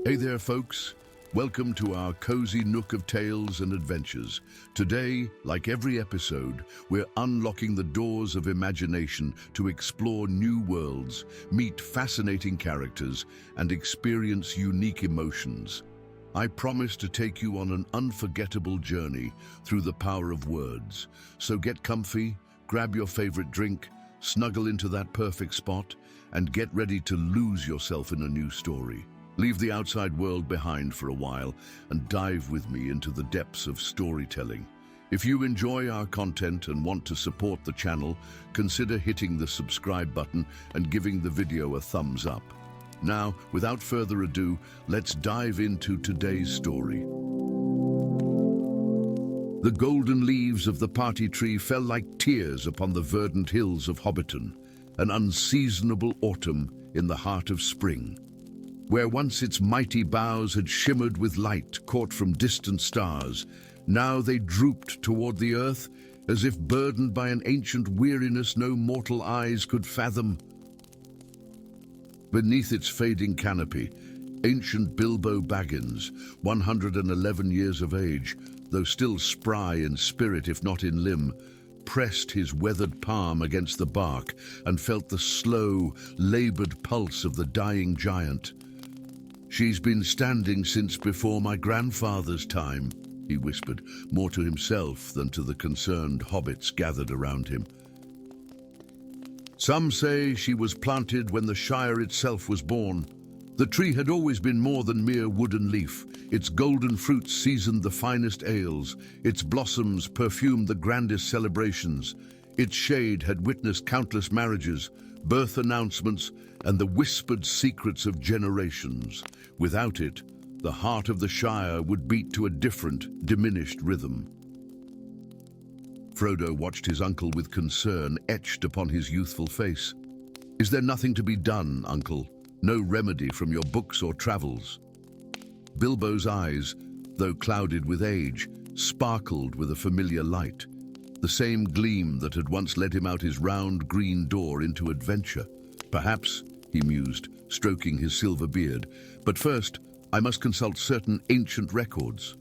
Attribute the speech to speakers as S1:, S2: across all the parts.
S1: Hey there, folks. Welcome to our cozy nook of tales and adventures. Today, like every episode, we're unlocking the doors of imagination to explore new worlds, meet fascinating characters, and experience unique emotions. I promise to take you on an unforgettable journey through the power of words. So get comfy, grab your favorite drink, snuggle into that perfect spot, and get ready to lose yourself in a new story. Leave the outside world behind for a while and dive with me into the depths of storytelling. If you enjoy our content and want to support the channel, consider hitting the subscribe button and giving the video a thumbs up. Now, without further ado, let's dive into today's story. The golden leaves of the party tree fell like tears upon the verdant hills of Hobbiton, an unseasonable autumn in the heart of spring. Where once its mighty boughs had shimmered with light caught from distant stars, now they drooped toward the earth as if burdened by an ancient weariness no mortal eyes could fathom. Beneath its fading canopy, ancient Bilbo Baggins, 111 years of age, though still spry in spirit if not in limb, pressed his weathered palm against the bark and felt the slow, labored pulse of the dying giant. "She's been standing since before my grandfather's time," he whispered, more to himself than to the concerned hobbits gathered around him. "Some say she was planted when the Shire itself was born. The tree had always been more than mere wooden leaf. Its golden fruits seasoned the finest ales, its blossoms perfumed the grandest celebrations. Its shade had witnessed countless marriages, birth announcements, and the whispered secrets of generations. Without it, the heart of the Shire would beat to a different, diminished rhythm." Frodo watched his uncle with concern etched upon his youthful face. "Is there nothing to be done, uncle? No remedy from your books or travels?" Bilbo's eyes, though clouded with age, sparkled with a familiar light, the same gleam that had once led him out his round green door into adventure. "Perhaps," he mused, stroking his silver beard, "but first I must consult certain ancient records."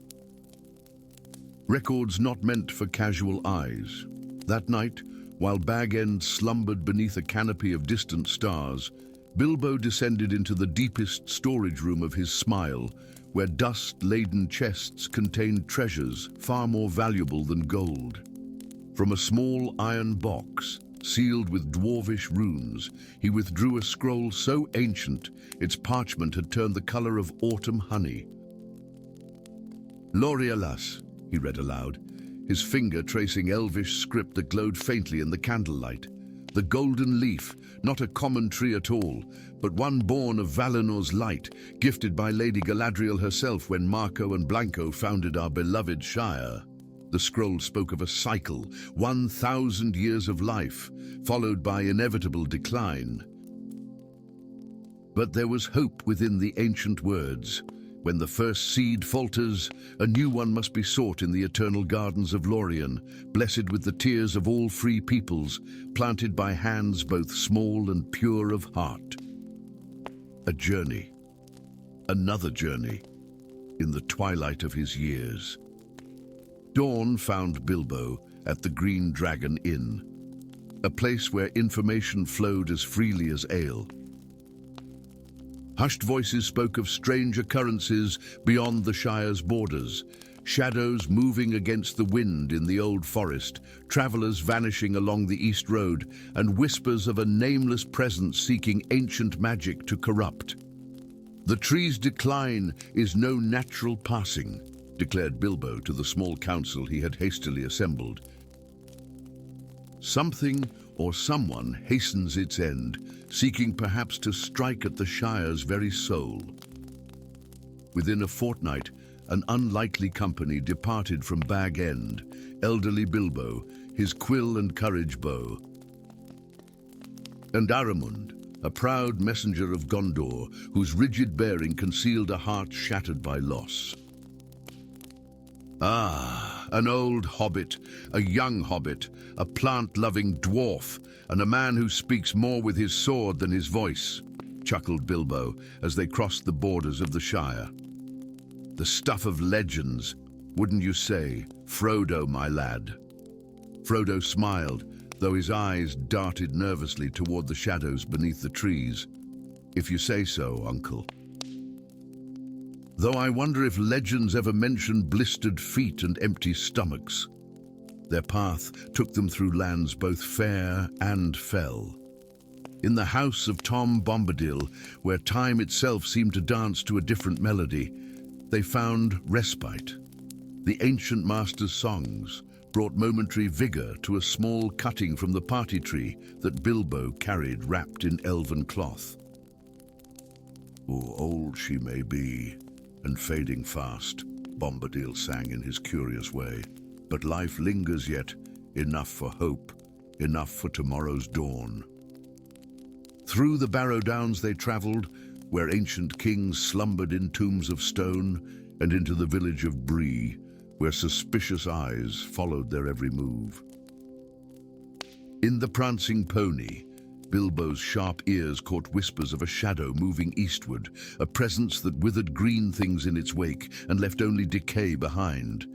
S1: Records not meant for casual eyes. That night, while Bag End slumbered beneath a canopy of distant stars, Bilbo descended into the deepest storage room of his smile, where dust-laden chests contained treasures far more valuable than gold. From a small iron box, sealed with dwarvish runes, he withdrew a scroll so ancient its parchment had turned the color of autumn honey. "Lorialas," he read aloud, his finger tracing elvish script that glowed faintly in the candlelight. "The golden leaf, not a common tree at all, but one born of Valinor's light, gifted by Lady Galadriel herself when Marco and Blanco founded our beloved Shire." The scroll spoke of a cycle, 1,000 years of life, followed by inevitable decline. But there was hope within the ancient words. When the first seed falters, a new one must be sought in the eternal gardens of Lorien, blessed with the tears of all free peoples, planted by hands both small and pure of heart. A journey, another journey, in the twilight of his years. Dawn found Bilbo at the Green Dragon Inn, a place where information flowed as freely as ale. Hushed voices spoke of strange occurrences beyond the Shire's borders, shadows moving against the wind in the old forest, travelers vanishing along the East Road, and whispers of a nameless presence seeking ancient magic to corrupt. "The tree's decline is no natural passing," declared Bilbo to the small council he had hastily assembled. "Something or someone hastens its end, seeking perhaps to strike at the Shire's very soul." Within a fortnight, an unlikely company departed from Bag End, elderly Bilbo, his quill and courage bow, and Aramund, a proud messenger of Gondor, whose rigid bearing concealed a heart shattered by loss. Ah, an old hobbit, a young hobbit, a plant-loving dwarf, and a man who speaks more with his sword than his voice. chuckled Bilbo as they crossed the borders of the Shire. The stuff of legends, wouldn't you say, Frodo, my lad? Frodo smiled, though his eyes darted nervously toward the shadows beneath the trees. If you say so, uncle. Though I wonder if legends ever mention blistered feet and empty stomachs. Their path took them through lands both fair and fell. In the house of Tom Bombadil, where time itself seemed to dance to a different melody, they found respite. The ancient master's songs brought momentary vigor to a small cutting from the party tree that Bilbo carried wrapped in elven cloth. Oh, old she may be, and fading fast, Bombadil sang in his curious way, but life lingers yet, enough for hope, enough for tomorrow's dawn. Through the Barrow Downs they travelled, where ancient kings slumbered in tombs of stone, and into the village of Bree, where suspicious eyes followed their every move. In the prancing pony, Bilbo's sharp ears caught whispers of a shadow moving eastward, a presence that withered green things in its wake and left only decay behind.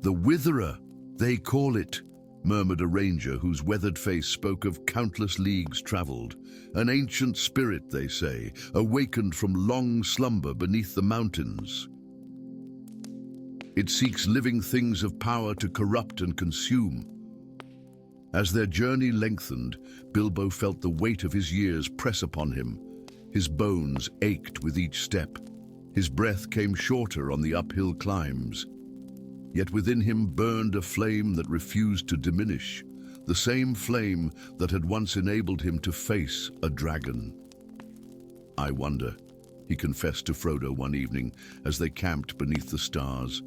S1: "The Witherer, they call it," murmured a ranger whose weathered face spoke of countless leagues travelled. "An ancient spirit, they say, awakened from long slumber beneath the mountains. It seeks living things of power to corrupt and consume." As their journey lengthened, Bilbo felt the weight of his years press upon him. His bones ached with each step. His breath came shorter on the uphill climbs. Yet within him burned a flame that refused to diminish, the same flame that had once enabled him to face a dragon. "I wonder," he confessed to Frodo one evening as they camped beneath the stars,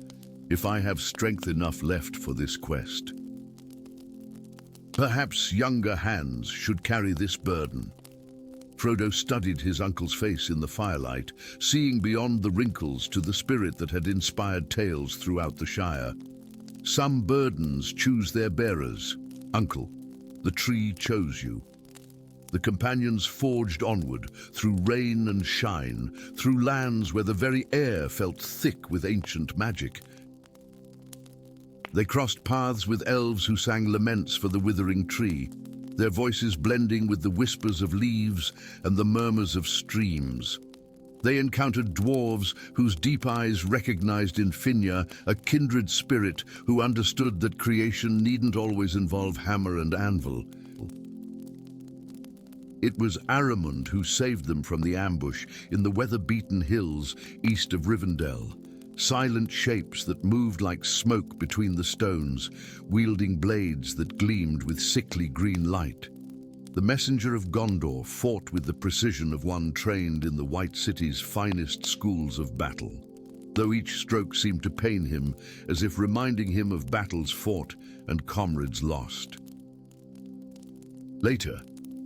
S1: "if I have strength enough left for this quest. Perhaps younger hands should carry this burden." Frodo studied his uncle's face in the firelight, seeing beyond the wrinkles to the spirit that had inspired tales throughout the Shire. "Some burdens choose their bearers. Uncle, the tree chose you." The companions forged onward, through rain and shine, through lands where the very air felt thick with ancient magic. They crossed paths with elves who sang laments for the withering tree, their voices blending with the whispers of leaves and the murmurs of streams. They encountered dwarves whose deep eyes recognized in Finja a kindred spirit who understood that creation needn't always involve hammer and anvil. It was Aramund who saved them from the ambush in the weather-beaten hills east of Rivendell. Silent shapes that moved like smoke between the stones, wielding blades that gleamed with sickly green light. The messenger of Gondor fought with the precision of one trained in the White City's finest schools of battle, though each stroke seemed to pain him, as if reminding him of battles fought and comrades lost. Later,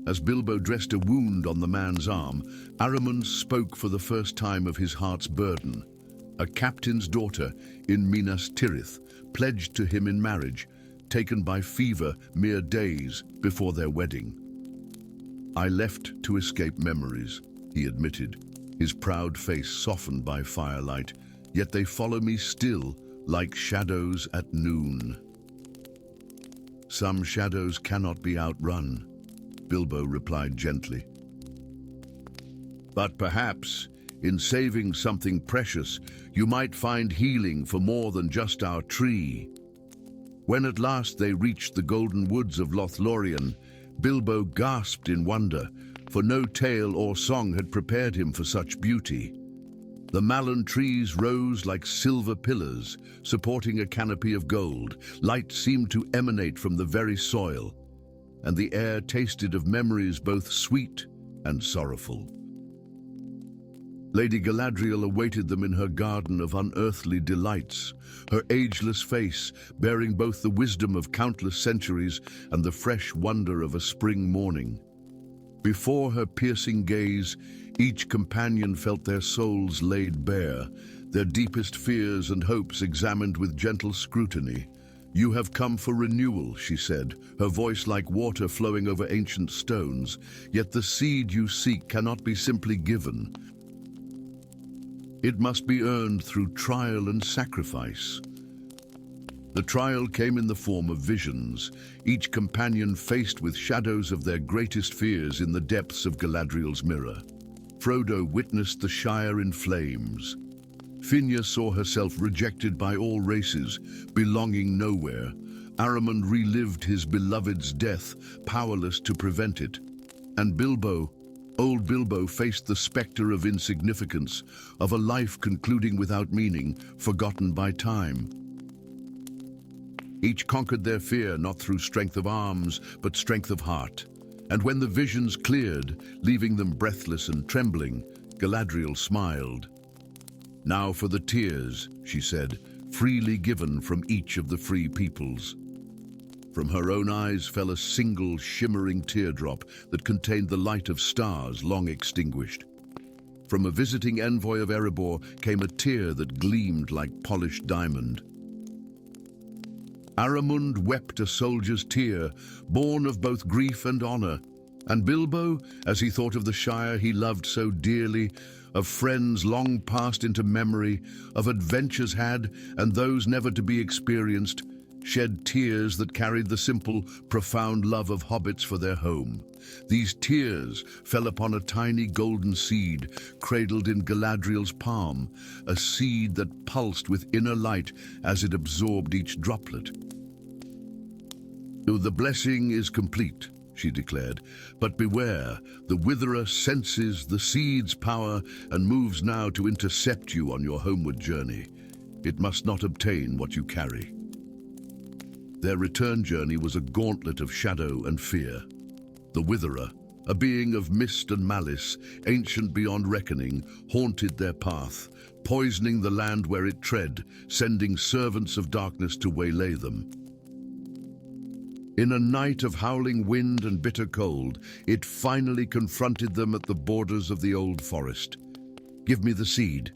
S1: as Bilbo dressed a wound on the man's arm, Aramund spoke for the first time of his heart's burden. A captain's daughter in Minas Tirith, pledged to him in marriage, taken by fever mere days before their wedding. "I left to escape memories," he admitted, his proud face softened by firelight, "yet they follow me still, like shadows at noon." "Some shadows cannot be outrun," Bilbo replied gently. "But perhaps, in saving something precious, you might find healing for more than just our tree." When at last they reached the golden woods of Lothlorien, Bilbo gasped in wonder, for no tale or song had prepared him for such beauty. The malon trees rose like silver pillars, supporting a canopy of gold. Light seemed to emanate from the very soil, and the air tasted of memories both sweet and sorrowful. Lady Galadriel awaited them in her garden of unearthly delights, her ageless face bearing both the wisdom of countless centuries and the fresh wonder of a spring morning. Before her piercing gaze, each companion felt their souls laid bare, their deepest fears and hopes examined with gentle scrutiny. "You have come for renewal," she said, her voice like water flowing over ancient stones. "Yet the seed you seek cannot be simply given. It must be earned through trial and sacrifice." The trial came in the form of visions, each companion faced with shadows of their greatest fears in the depths of Galadriel's mirror. Frodo witnessed the Shire in flames. Finja saw herself rejected by all races, belonging nowhere. Aramund relived his beloved's death, powerless to prevent it. And Bilbo, old Bilbo, faced the specter of insignificance, of a life concluding without meaning, forgotten by time. Each conquered their fear not through strength of arms, but strength of heart. And when the visions cleared, leaving them breathless and trembling, Galadriel smiled. "Now for the tears," she said, "freely given from each of the free peoples." From her own eyes fell a single shimmering teardrop that contained the light of stars long extinguished. From a visiting envoy of Erebor came a tear that gleamed like polished diamond. Aramund wept a soldier's tear, born of both grief and honor. And Bilbo, as he thought of the Shire he loved so dearly, of friends long passed into memory, of adventures had and those never to be experienced, shed tears that carried the simple, profound love of hobbits for their home. These tears fell upon a tiny golden seed, cradled in Galadriel's palm, a seed that pulsed with inner light as it absorbed each droplet. "The blessing is complete," she declared, "but beware, the witherer senses the seed's power and moves now to intercept you on your homeward journey. It must not obtain what you carry." Their return journey was a gauntlet of shadow and fear. The witherer, a being of mist and malice, ancient beyond reckoning, haunted their path, poisoning the land where it tread, sending servants of darkness to waylay them. In a night of howling wind and bitter cold, it finally confronted them at the borders of the old forest. "Give me the seed,"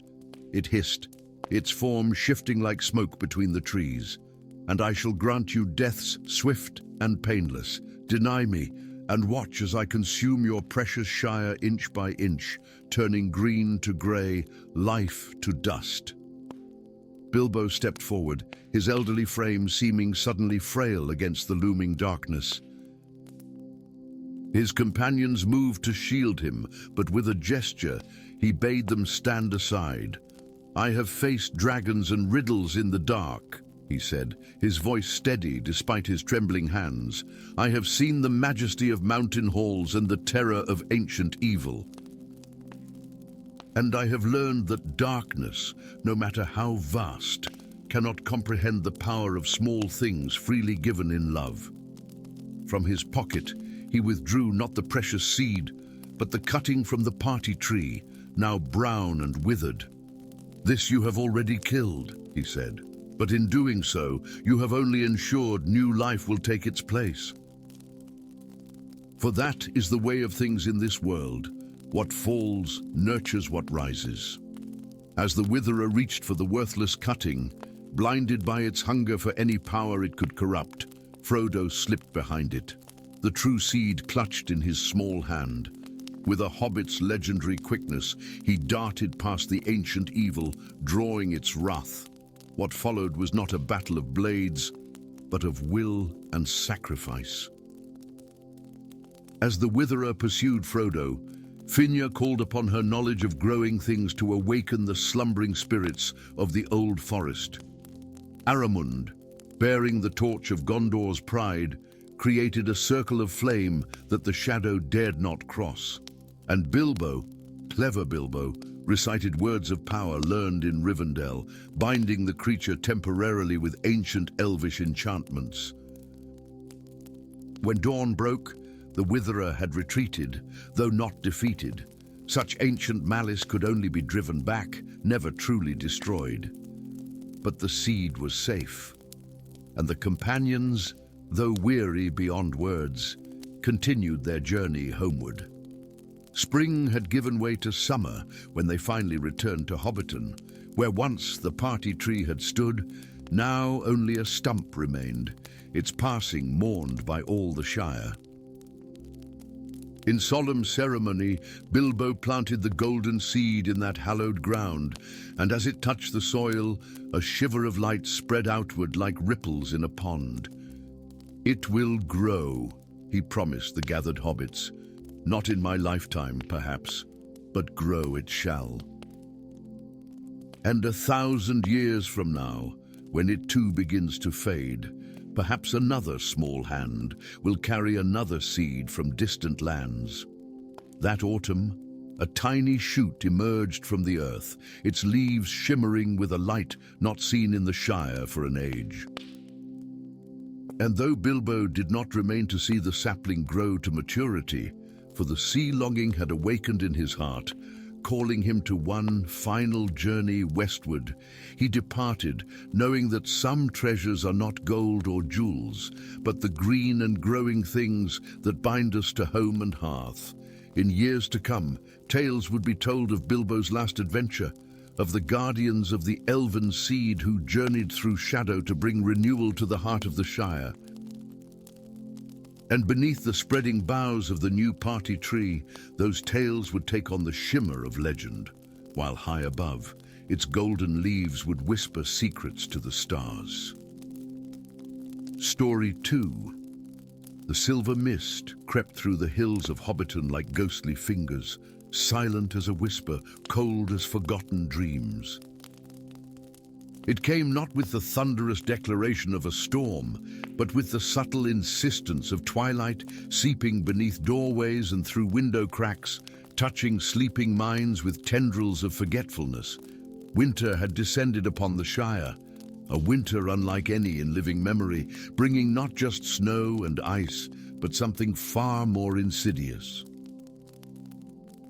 S1: it hissed, its form shifting like smoke between the trees. "And I shall grant you deaths swift and painless. Deny me, and watch as I consume your precious Shire inch by inch, turning green to grey, life to dust." Bilbo stepped forward, his elderly frame seeming suddenly frail against the looming darkness. His companions moved to shield him, but with a gesture, he bade them stand aside. "I have faced dragons and riddles in the dark," he said, his voice steady despite his trembling hands. "I have seen the majesty of mountain halls and the terror of ancient evil. And I have learned that darkness, no matter how vast, cannot comprehend the power of small things freely given in love." From his pocket, he withdrew not the precious seed, but the cutting from the party tree, now brown and withered. "This you have already killed," he said, "but in doing so, you have only ensured new life will take its place. For that is the way of things in this world. What falls nurtures what rises." As the witherer reached for the worthless cutting, blinded by its hunger for any power it could corrupt, Frodo slipped behind it, the true seed clutched in his small hand. With a hobbit's legendary quickness, he darted past the ancient evil, drawing its wrath. What followed was not a battle of blades, but of will and sacrifice. As the witherer pursued Frodo, Finja called upon her knowledge of growing things to awaken the slumbering spirits of the old forest. Aramund, bearing the torch of Gondor's pride, created a circle of flame that the shadow dared not cross. And Bilbo, clever Bilbo, recited words of power learned in Rivendell, binding the creature temporarily with ancient elvish enchantments. When dawn broke, the witherer had retreated, though not defeated. Such ancient malice could only be driven back, never truly destroyed. But the seed was safe, and the companions, though weary beyond words, continued their journey homeward. Spring had given way to summer when they finally returned to Hobbiton, where once the party tree had stood. Now only a stump remained, its passing mourned by all the Shire. In solemn ceremony, Bilbo planted the golden seed in that hallowed ground, and as it touched the soil, a shiver of light spread outward like ripples in a pond. "It will grow," he promised the gathered hobbits. "Not in my lifetime, perhaps, but grow it shall." And 1,000 years from now, when it too begins to fade, perhaps another small hand will carry another seed from distant lands. That autumn, a tiny shoot emerged from the earth, its leaves shimmering with a light not seen in the Shire for an age. And though Bilbo did not remain to see the sapling grow to maturity, for the sea longing had awakened in his heart, calling him to one final journey westward, he departed, knowing that some treasures are not gold or jewels, but the green and growing things that bind us to home and hearth. In years to come, tales would be told of Bilbo's last adventure, of the guardians of the Elven seed who journeyed through shadow to bring renewal to the heart of the Shire. And beneath the spreading boughs of the new party tree, those tales would take on the shimmer of legend, while high above, its golden leaves would whisper secrets to the stars. Story 2. The silver mist crept through the hills of Hobbiton like ghostly fingers, silent as a whisper, cold as forgotten dreams. It came not with the thunderous declaration of a storm, but with the subtle insistence of twilight seeping beneath doorways and through window cracks, touching sleeping minds with tendrils of forgetfulness. Winter had descended upon the Shire, a winter unlike any in living memory, bringing not just snow and ice, but something far more insidious.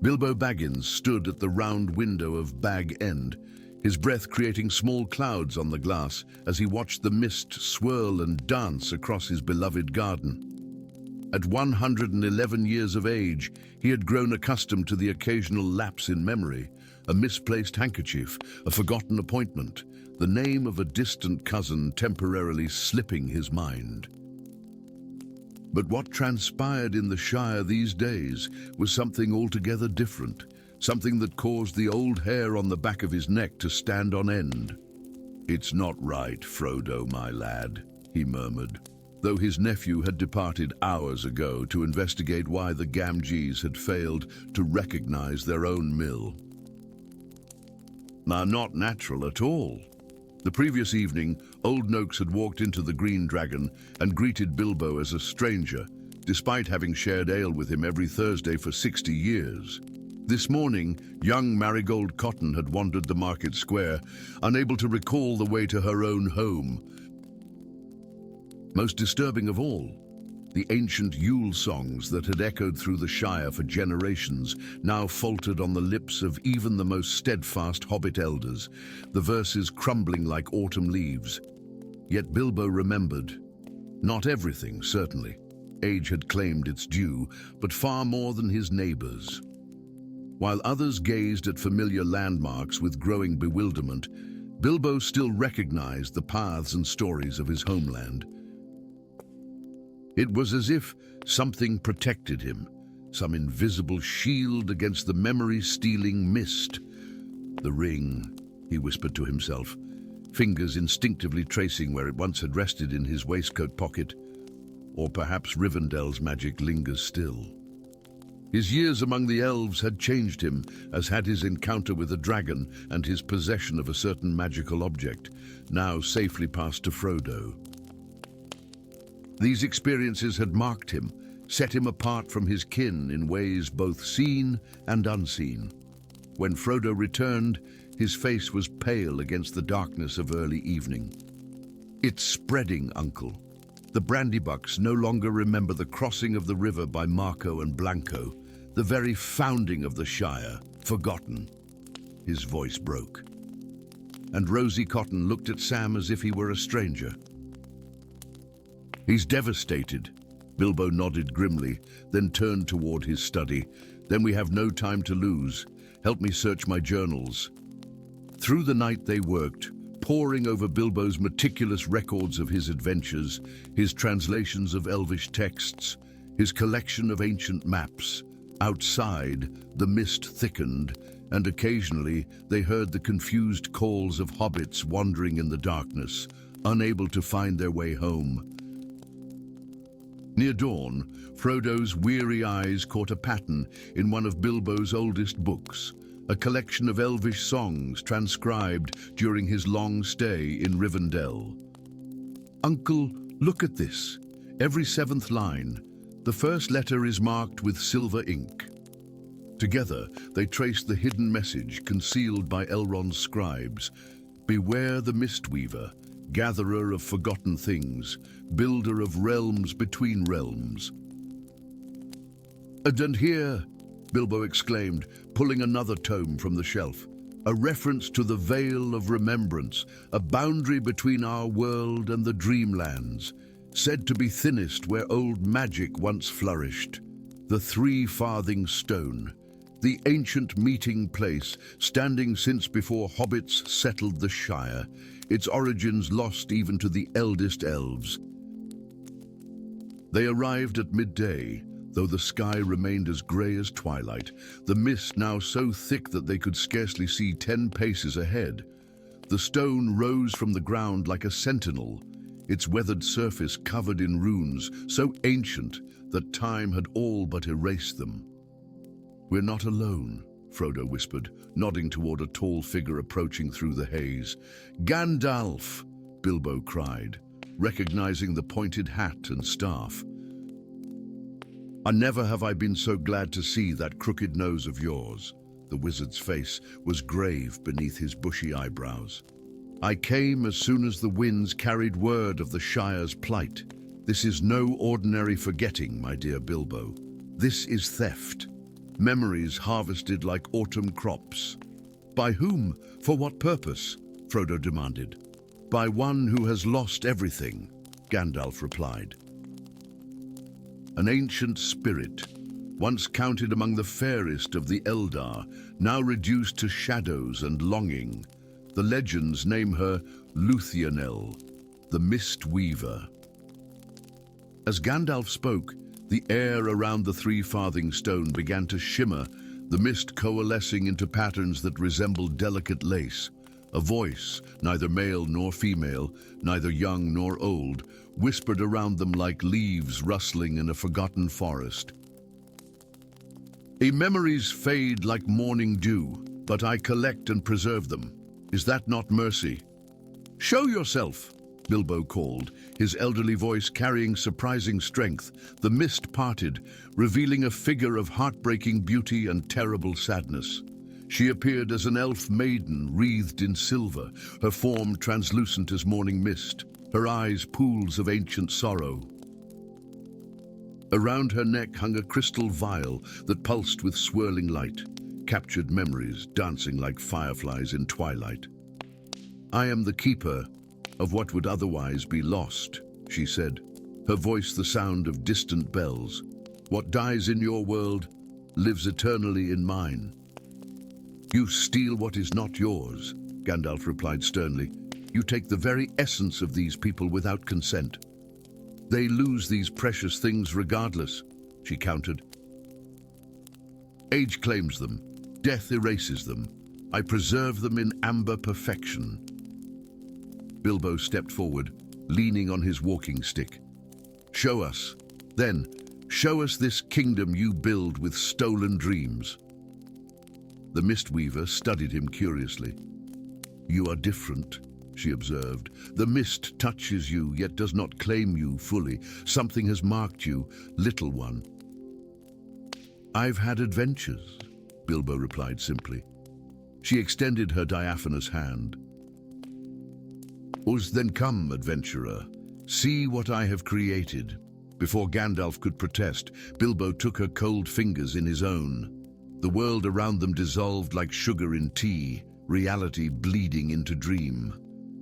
S1: Bilbo Baggins stood at the round window of Bag End, his breath creating small clouds on the glass as he watched the mist swirl and dance across his beloved garden. At 111 years of age, he had grown accustomed to the occasional lapse in memory, a misplaced handkerchief, a forgotten appointment, the name of a distant cousin temporarily slipping his mind. But what transpired in the Shire these days was something altogether different, something that caused the old hair on the back of his neck to stand on end. "It's not right, Frodo, my lad," he murmured, though his nephew had departed hours ago to investigate why the Gamgees had failed to recognize their own mill. Not natural at all. The previous evening, Old Noakes had walked into the Green Dragon and greeted Bilbo as a stranger, despite having shared ale with him every Thursday for 60 years. This morning, young Marigold Cotton had wandered the market square, unable to recall the way to her own home. Most disturbing of all, the ancient Yule songs that had echoed through the Shire for generations now faltered on the lips of even the most steadfast hobbit elders, the verses crumbling like autumn leaves. Yet Bilbo remembered. Not everything, certainly. Age had claimed its due, but far more than his neighbors. While others gazed at familiar landmarks with growing bewilderment, Bilbo still recognized the paths and stories of his homeland. It was as if something protected him, some invisible shield against the memory-stealing mist. "The ring," he whispered to himself, fingers instinctively tracing where it once had rested in his waistcoat pocket. Or perhaps Rivendell's magic lingers still. His years among the elves had changed him, as had his encounter with a dragon and his possession of a certain magical object, now safely passed to Frodo. These experiences had marked him, set him apart from his kin in ways both seen and unseen. When Frodo returned, his face was pale against the darkness of early evening. "It's spreading, Uncle. The Brandybucks no longer remember the crossing of the river by Marco and Blanco, the very founding of the Shire, forgotten." His voice broke. And Rosie Cotton looked at Sam as if he were a stranger. "He's devastated," Bilbo nodded grimly, then turned toward his study. "Then we have no time to lose. Help me search my journals." Through the night they worked, poring over Bilbo's meticulous records of his adventures, his translations of Elvish texts, his collection of ancient maps. Outside, the mist thickened, and occasionally they heard the confused calls of hobbits wandering in the darkness, unable to find their way home. Near dawn, Frodo's weary eyes caught a pattern in one of Bilbo's oldest books, a collection of Elvish songs transcribed during his long stay in Rivendell. "Uncle, look at this. Every seventh line, the first letter is marked with silver ink." Together, they traced the hidden message concealed by Elrond's scribes. "Beware the Mistweaver, gatherer of forgotten things, builder of realms between realms." And here," Bilbo exclaimed, pulling another tome from the shelf, "a reference to the Veil of Remembrance, a boundary between our world and the Dreamlands, said to be thinnest where old magic once flourished. The Three-Farthing Stone, the ancient meeting place, standing since before hobbits settled the Shire, its origins lost even to the eldest elves." They arrived at midday, though the sky remained as grey as twilight, the mist now so thick that they could scarcely see 10 paces ahead. The stone rose from the ground like a sentinel, its weathered surface covered in runes so ancient that time had all but erased them. "We're not alone," Frodo whispered, nodding toward a tall figure approaching through the haze. "Gandalf!" Bilbo cried, recognizing the pointed hat and staff. Never have I been so glad to see that crooked nose of yours." The wizard's face was grave beneath his bushy eyebrows. "I came as soon as the winds carried word of the Shire's plight. This is no ordinary forgetting, my dear Bilbo. This is theft. Memories harvested like autumn crops." "By whom? For what purpose?" Frodo demanded. "By one who has lost everything," Gandalf replied. "An ancient spirit, once counted among the fairest of the Eldar, now reduced to shadows and longing. The legends name her Luthien, the Mist Weaver." As Gandalf spoke, the air around the Three-Farthing Stone began to shimmer, the mist coalescing into patterns that resembled delicate lace. A voice, neither male nor female, neither young nor old, whispered around them like leaves rustling in a forgotten forest. Memories fade like morning dew, but I collect and preserve them. Is that not mercy?" "Show yourself," Bilbo called, his elderly voice carrying surprising strength. The mist parted, revealing a figure of heartbreaking beauty and terrible sadness. She appeared as an elf maiden wreathed in silver, her form translucent as morning mist, her eyes pools of ancient sorrow. Around her neck hung a crystal vial that pulsed with swirling light, captured memories dancing like fireflies in twilight. "I am the keeper of what would otherwise be lost," she said, her voice the sound of distant bells. "What dies in your world lives eternally in mine." "You steal what is not yours," Gandalf replied sternly. "You take the very essence of these people without consent." "They lose these precious things regardless," she countered. "Age claims them, death erases them. I preserve them in amber perfection." Bilbo stepped forward, leaning on his walking stick. "Show us, then, show us this kingdom you build with stolen dreams." The Mistweaver studied him curiously. "You are different," she observed. "The mist touches you, yet does not claim you fully. Something has marked you, little one." "I've had adventures," Bilbo replied simply. She extended her diaphanous hand. Then come, adventurer. See what I have created." Before Gandalf could protest, Bilbo took her cold fingers in his own. The world around them dissolved like sugar in tea, reality bleeding into dream.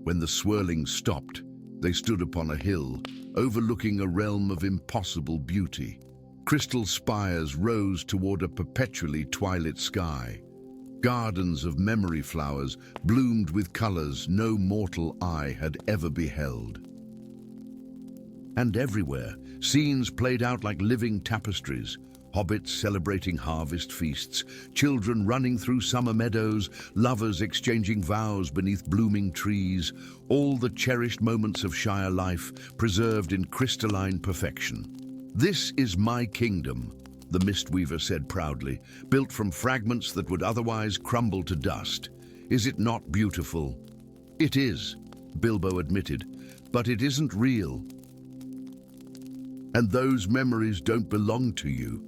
S1: When the swirling stopped, they stood upon a hill, overlooking a realm of impossible beauty. Crystal spires rose toward a perpetually twilit sky. Gardens of memory flowers bloomed with colors no mortal eye had ever beheld. And everywhere, scenes played out like living tapestries. Hobbits celebrating harvest feasts, children running through summer meadows, lovers exchanging vows beneath blooming trees, all the cherished moments of Shire life preserved in crystalline perfection. "This is my kingdom," the Mistweaver said proudly, "built from fragments that would otherwise crumble to dust. Is it not beautiful?" "It is," Bilbo admitted, "but it isn't real. And those memories don't belong to you.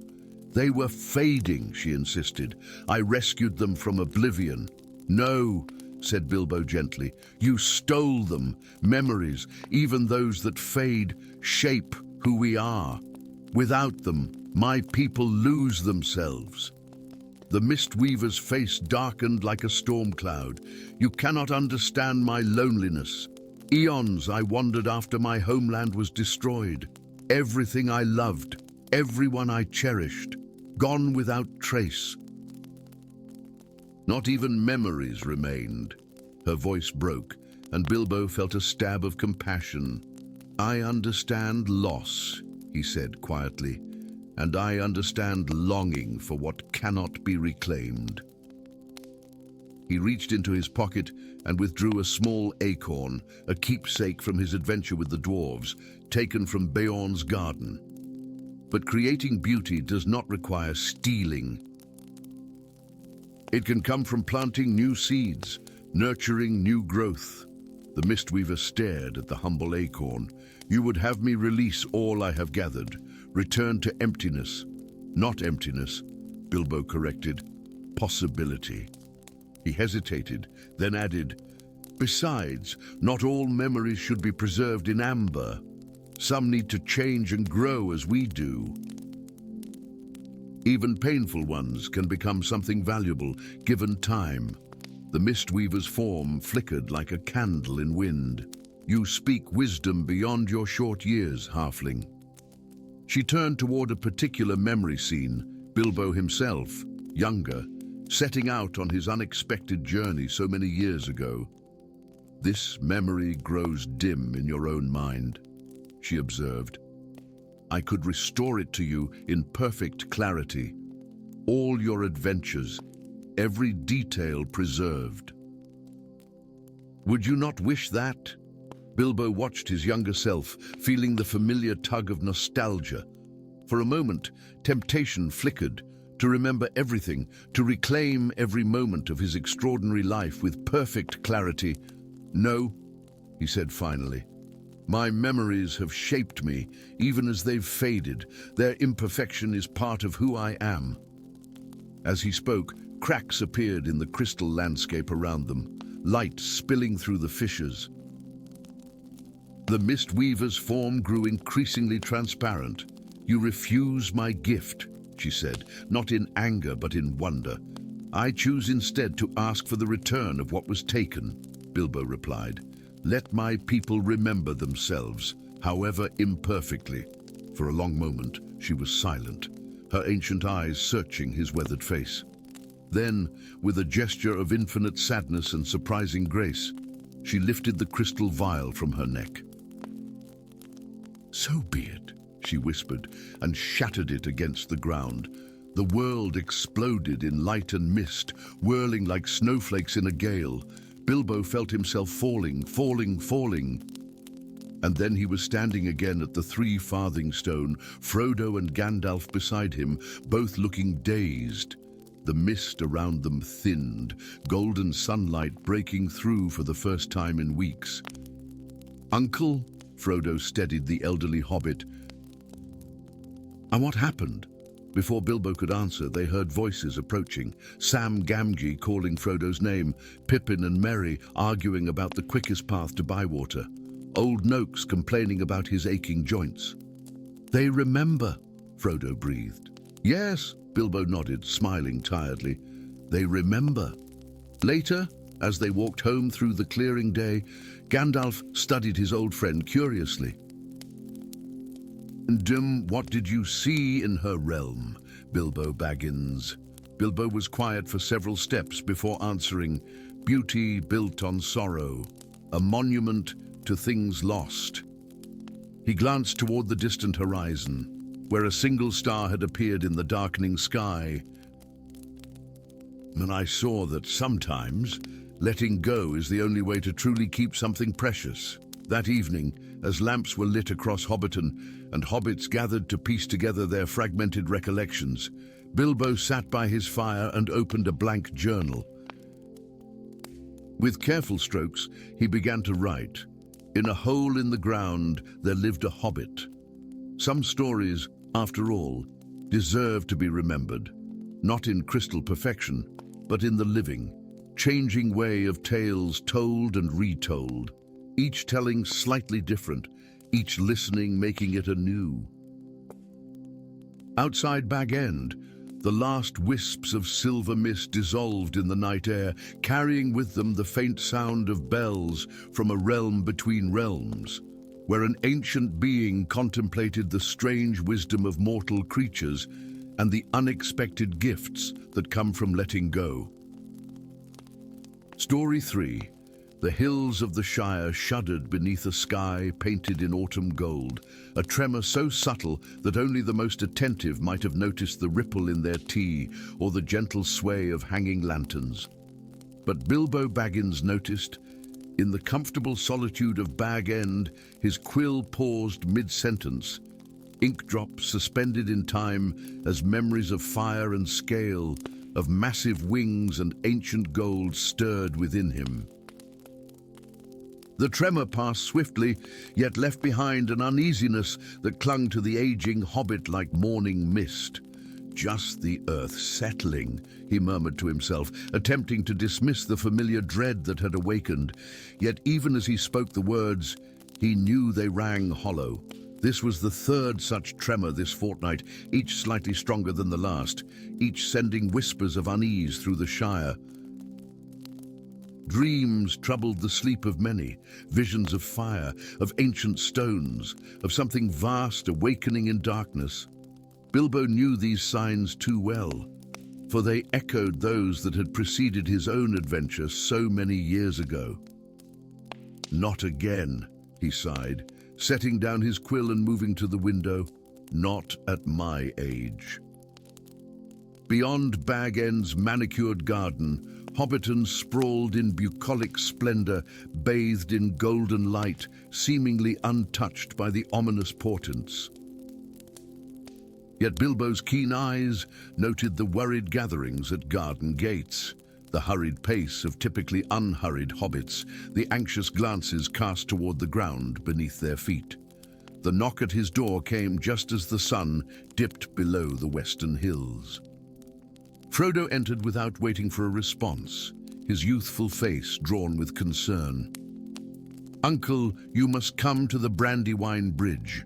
S1: They were fading," she insisted. "I rescued them from oblivion." "No," said Bilbo gently, "you stole them. Memories, even those that fade, shape who we are. Without them, my people lose themselves." The Mistweaver's face darkened like a storm cloud. "You cannot understand my loneliness. Eons I wandered after my homeland was destroyed. Everything I loved, everyone I cherished, gone without trace. Not even memories remained." Her voice broke, and Bilbo felt a stab of compassion. "I understand loss," he said quietly, "and I understand longing for what cannot be reclaimed." He reached into his pocket and withdrew a small acorn, a keepsake from his adventure with the dwarves, taken from Beorn's garden. But creating beauty does not require stealing. It can come from planting new seeds, nurturing new growth. The Mistweaver stared at the humble acorn. "You would have me release all I have gathered, return to emptiness." "Not emptiness," Bilbo corrected. "Possibility." He hesitated, then added, "Besides, not all memories should be preserved in amber. Some need to change and grow as we do. Even painful ones can become something valuable, given time." The Mistweaver's form flickered like a candle in wind. "You speak wisdom beyond your short years, halfling." She turned toward a particular memory scene, Bilbo himself, younger, setting out on his unexpected journey so many years ago. "This memory grows dim in your own mind," she observed. "I could restore it to you in perfect clarity. All your adventures, every detail preserved. Would you not wish that?" Bilbo watched his younger self, feeling the familiar tug of nostalgia. For a moment, temptation flickered, to remember everything, to reclaim every moment of his extraordinary life with perfect clarity. "No," he said finally. "My memories have shaped me, even as they've faded. Their imperfection is part of who I am." As he spoke, cracks appeared in the crystal landscape around them, light spilling through the fissures. The Mistweaver's form grew increasingly transparent. "You refuse my gift," she said, not in anger but in wonder. "I choose instead to ask for the return of what was taken," Bilbo replied. "Let my people remember themselves, however imperfectly." For a long moment, she was silent, her ancient eyes searching his weathered face. Then, with a gesture of infinite sadness and surprising grace, she lifted the crystal vial from her neck. "So be it," she whispered, and shattered it against the ground. The world exploded in light and mist, whirling like snowflakes in a gale. Bilbo felt himself falling. And then he was standing again at the three-farthing stone, Frodo and Gandalf beside him, both looking dazed. The mist around them thinned, golden sunlight breaking through for the first time in weeks. "Uncle?" Frodo steadied the elderly hobbit. "And what happened?" Before Bilbo could answer, they heard voices approaching. Sam Gamgee calling Frodo's name, Pippin and Merry arguing about the quickest path to Bywater, Old Noakes complaining about his aching joints. "They remember," Frodo breathed. "Yes," Bilbo nodded, smiling tiredly. "They remember." Later, as they walked home through the clearing day, Gandalf studied his old friend curiously. "And what did you see in her realm, Bilbo Baggins?" Bilbo was quiet for several steps before answering, "Beauty built on sorrow, a monument to things lost." He glanced toward the distant horizon, where a single star had appeared in the darkening sky. "And I saw that sometimes letting go is the only way to truly keep something precious." That evening, as lamps were lit across Hobbiton and hobbits gathered to piece together their fragmented recollections, Bilbo sat by his fire and opened a blank journal. With careful strokes, he began to write. In a hole in the ground, there lived a hobbit. Some stories, after all, deserve to be remembered, not in crystal perfection, but in the living, changing way of tales told and retold, each telling slightly different, each listening making it anew. Outside Bag End, the last wisps of silver mist dissolved in the night air, carrying with them the faint sound of bells from a realm between realms, where an ancient being contemplated the strange wisdom of mortal creatures and the unexpected gifts that come from letting go. Story 3. The hills of the Shire shuddered beneath a sky painted in autumn gold, a tremor so subtle that only the most attentive might have noticed the ripple in their tea or the gentle sway of hanging lanterns. But Bilbo Baggins noticed, in the comfortable solitude of Bag End, his quill paused mid-sentence, ink drops suspended in time as memories of fire and scale, of massive wings and ancient gold stirred within him. The tremor passed swiftly, yet left behind an uneasiness that clung to the aging hobbit like morning mist. "Just the earth settling," he murmured to himself, attempting to dismiss the familiar dread that had awakened. Yet even as he spoke the words, he knew they rang hollow. This was the third such tremor this fortnight, each slightly stronger than the last, each sending whispers of unease through the Shire. Dreams troubled the sleep of many, visions of fire, of ancient stones, of something vast awakening in darkness. Bilbo knew these signs too well, for they echoed those that had preceded his own adventure so many years ago. "Not again," he sighed, setting down his quill and moving to the window. "Not at my age." Beyond Bag End's manicured garden, Hobbiton sprawled in bucolic splendor, bathed in golden light, seemingly untouched by the ominous portents. Yet Bilbo's keen eyes noted the worried gatherings at garden gates, the hurried pace of typically unhurried hobbits, the anxious glances cast toward the ground beneath their feet. The knock at his door came just as the sun dipped below the western hills. Frodo entered without waiting for a response, his youthful face drawn with concern. "Uncle, you must come to the Brandywine Bridge."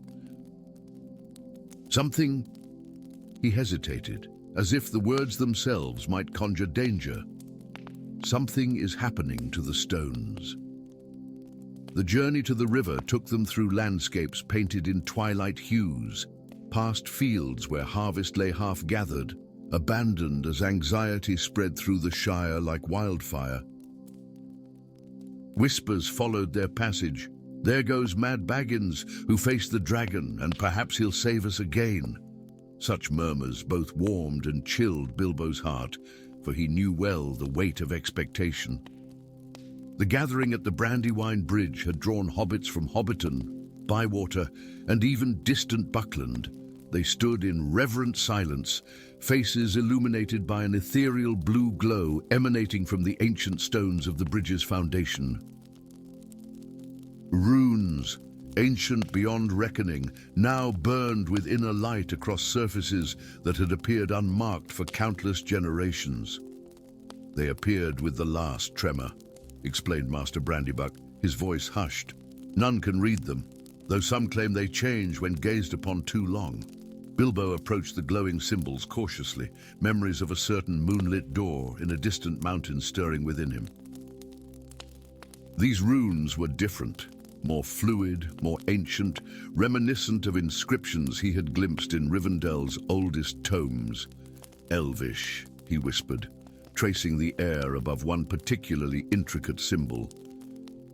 S1: "Something—" He hesitated, as if the words themselves might conjure danger. "Something is happening to the stones." The journey to the river took them through landscapes painted in twilight hues, past fields where harvest lay half-gathered, abandoned as anxiety spread through the Shire like wildfire. Whispers followed their passage. "There goes Mad Baggins, who faced the dragon, and perhaps he'll save us again." Such murmurs both warmed and chilled Bilbo's heart, for he knew well the weight of expectation. The gathering at the Brandywine Bridge had drawn hobbits from Hobbiton, Bywater, and even distant Buckland. They stood in reverent silence, faces illuminated by an ethereal blue glow emanating from the ancient stones of the bridge's foundation. Runes, ancient beyond reckoning, now burned with inner light across surfaces that had appeared unmarked for countless generations. "They appeared with the last tremor," explained Master Brandybuck, his voice hushed. "None can read them, though some claim they change when gazed upon too long." Bilbo approached the glowing symbols cautiously, memories of a certain moonlit door in a distant mountain stirring within him. These runes were different, more fluid, more ancient, reminiscent of inscriptions he had glimpsed in Rivendell's oldest tomes. Elvish, he whispered, tracing the air above one particularly intricate symbol.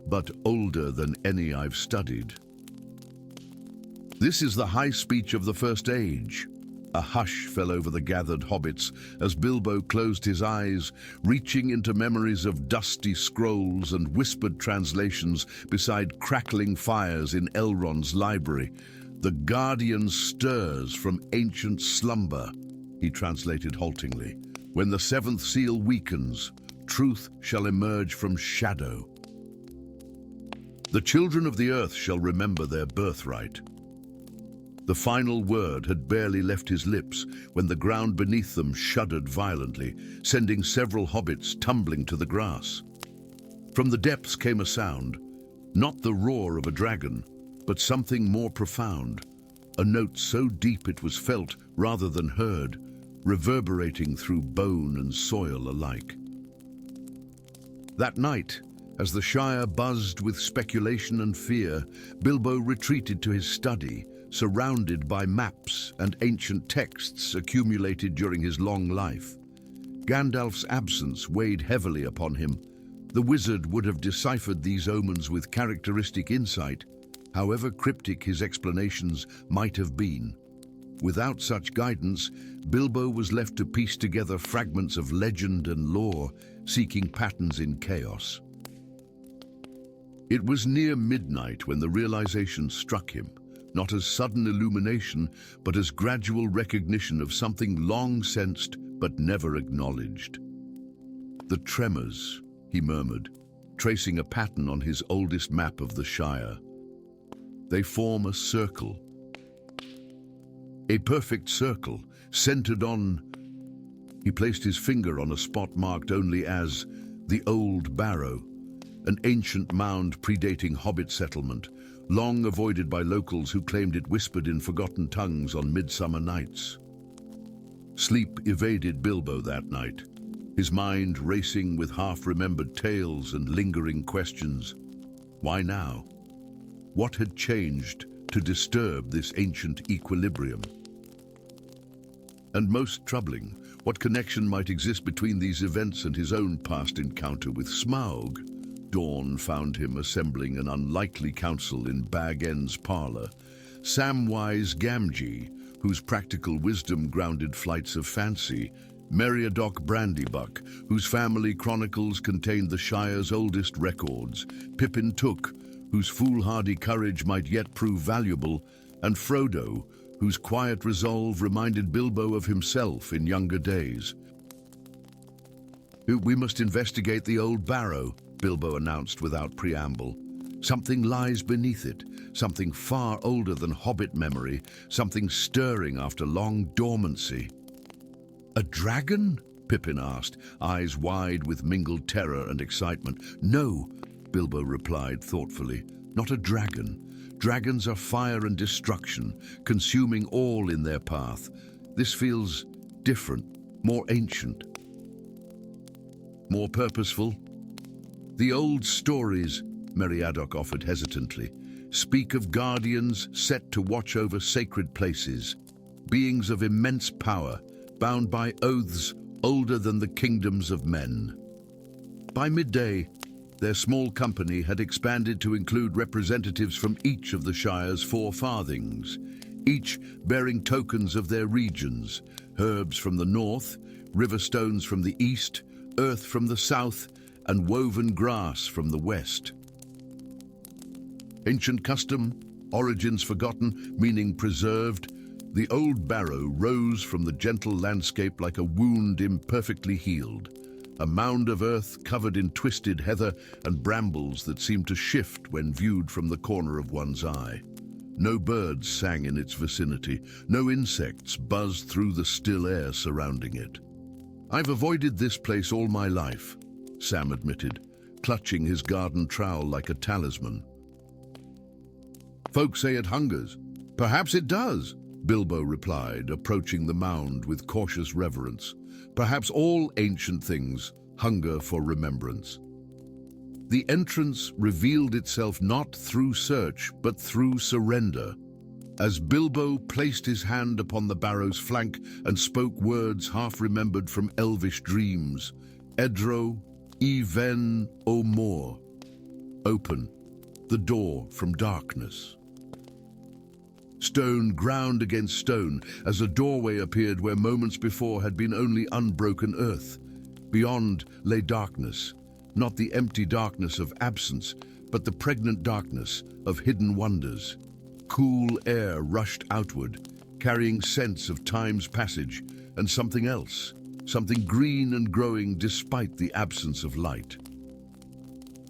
S1: "But older than any I've studied." "This is the high speech of the First Age." A hush fell over the gathered hobbits as Bilbo closed his eyes, reaching into memories of dusty scrolls and whispered translations beside crackling fires in Elrond's library. "The Guardian stirs from ancient slumber," he translated haltingly. "When the seventh seal weakens, truth shall emerge from shadow. The children of the earth shall remember their birthright." The final word had barely left his lips when the ground beneath them shuddered violently, sending several hobbits tumbling to the grass. From the depths came a sound, not the roar of a dragon, but something more profound, a note so deep it was felt rather than heard, reverberating through bone and soil alike. That night, as the Shire buzzed with speculation and fear, Bilbo retreated to his study, surrounded by maps and ancient texts accumulated during his long life. Gandalf's absence weighed heavily upon him. The wizard would have deciphered these omens with characteristic insight, however cryptic his explanations might have been. Without such guidance, Bilbo was left to piece together fragments of legend and lore, seeking patterns in chaos. It was near midnight when the realization struck him, not as sudden illumination, but as gradual recognition of something long sensed but never acknowledged. "The tremors," he murmured, tracing a pattern on his oldest map of the Shire. "They form a circle. A perfect circle, centered on..." He placed his finger on a spot marked only as the Old Barrow, an ancient mound predating hobbit settlement, long avoided by locals who claimed it whispered in forgotten tongues on midsummer nights. Sleep evaded Bilbo that night, his mind racing with half-remembered tales and lingering questions. Why now? What had changed to disturb this ancient equilibrium? And most troubling, what connection might exist between these events and his own past encounter with Smaug? Dawn found him assembling an unlikely council in Baggins' parlor. Samwise Gamgee, whose practical wisdom grounded flights of fancy, Meriadoc Brandybuck, whose family chronicles contained the Shire's oldest records, Pippin Took, whose foolhardy courage might yet prove valuable, and Frodo, whose quiet resolve reminded Bilbo of himself in younger days. "We must investigate the Old Barrow," Bilbo announced without preamble. "Something lies beneath it, something far older than hobbit memory, something stirring after long dormancy." "A dragon?" Pippin asked, eyes wide with mingled terror and excitement. "No," Bilbo replied thoughtfully, "not a dragon. Dragons are fire and destruction, consuming all in their path. This feels different, more ancient, more purposeful." "The old stories," Meriadoc offered hesitantly, "speak of guardians set to watch over sacred places, beings of immense power, bound by oaths older than the kingdoms of men." By midday, their small company had expanded to include representatives from each of the Shire's 4 farthings, each bearing tokens of their regions: herbs from the north, river stones from the east, earth from the south, and woven grass from the west. Ancient custom, origins forgotten, meaning preserved, the Old Barrow rose from the gentle landscape like a wound imperfectly healed, a mound of earth covered in twisted heather and brambles that seemed to shift when viewed from the corner of one's eye. No birds sang in its vicinity, no insects buzzed through the still air surrounding it. "I've avoided this place all my life," Sam admitted, clutching his garden trowel like a talisman. "Folks say it hungers." "Perhaps it does," Bilbo replied, approaching the mound with cautious reverence. "Perhaps all ancient things hunger for remembrance." The entrance revealed itself not through search, but through surrender. As Bilbo placed his hand upon the barrow's flank and spoke words half-remembered from elvish dreams, Edro, Even o Mor, open, the door from darkness. Stone ground against stone as a doorway appeared where moments before had been only unbroken earth. Beyond lay darkness, not the empty darkness of absence, but the pregnant darkness of hidden wonders. Cool air rushed outward, carrying scents of time's passage and something else, something green and growing despite the absence of light.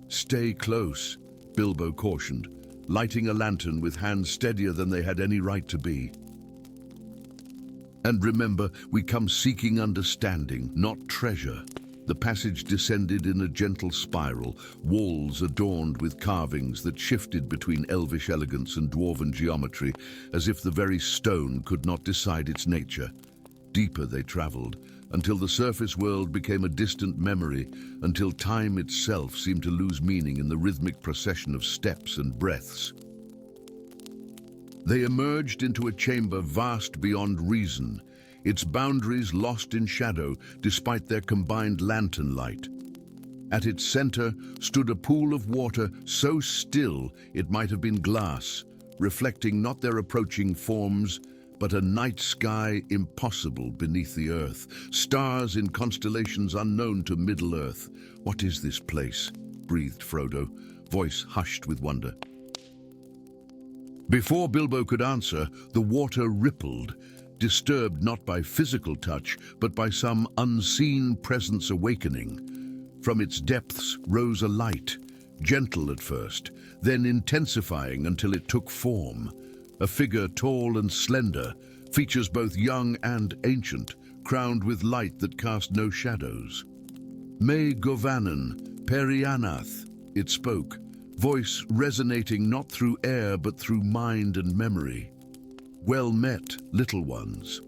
S1: "Stay close," Bilbo cautioned, lighting a lantern with hands steadier than they had any right to be. "And remember, we come seeking understanding, not treasure." The passage descended in a gentle spiral, walls adorned with carvings that shifted between elvish elegance and dwarven geometry, as if the very stone could not decide its nature. Deeper they traveled, until the surface world became a distant memory, until time itself seemed to lose meaning in the rhythmic procession of steps and breaths. They emerged into a chamber vast beyond reason, its boundaries lost in shadow despite their combined lantern light. At its center stood a pool of water so still it might have been glass, reflecting not their approaching forms, but a night sky impossible beneath the earth, stars in constellations unknown to Middle-earth. "What is this place?" breathed Frodo, voice hushed with wonder. Before Bilbo could answer, the water rippled, disturbed not by physical touch, but by some unseen presence awakening. From its depths rose a light, gentle at first, then intensifying until it took form. A figure tall and slender, features both young and ancient, crowned with light that cast no shadows. "Me Govannen, Perianath," it spoke, voice resonating not through air but through mind and memory. "Well met, little ones.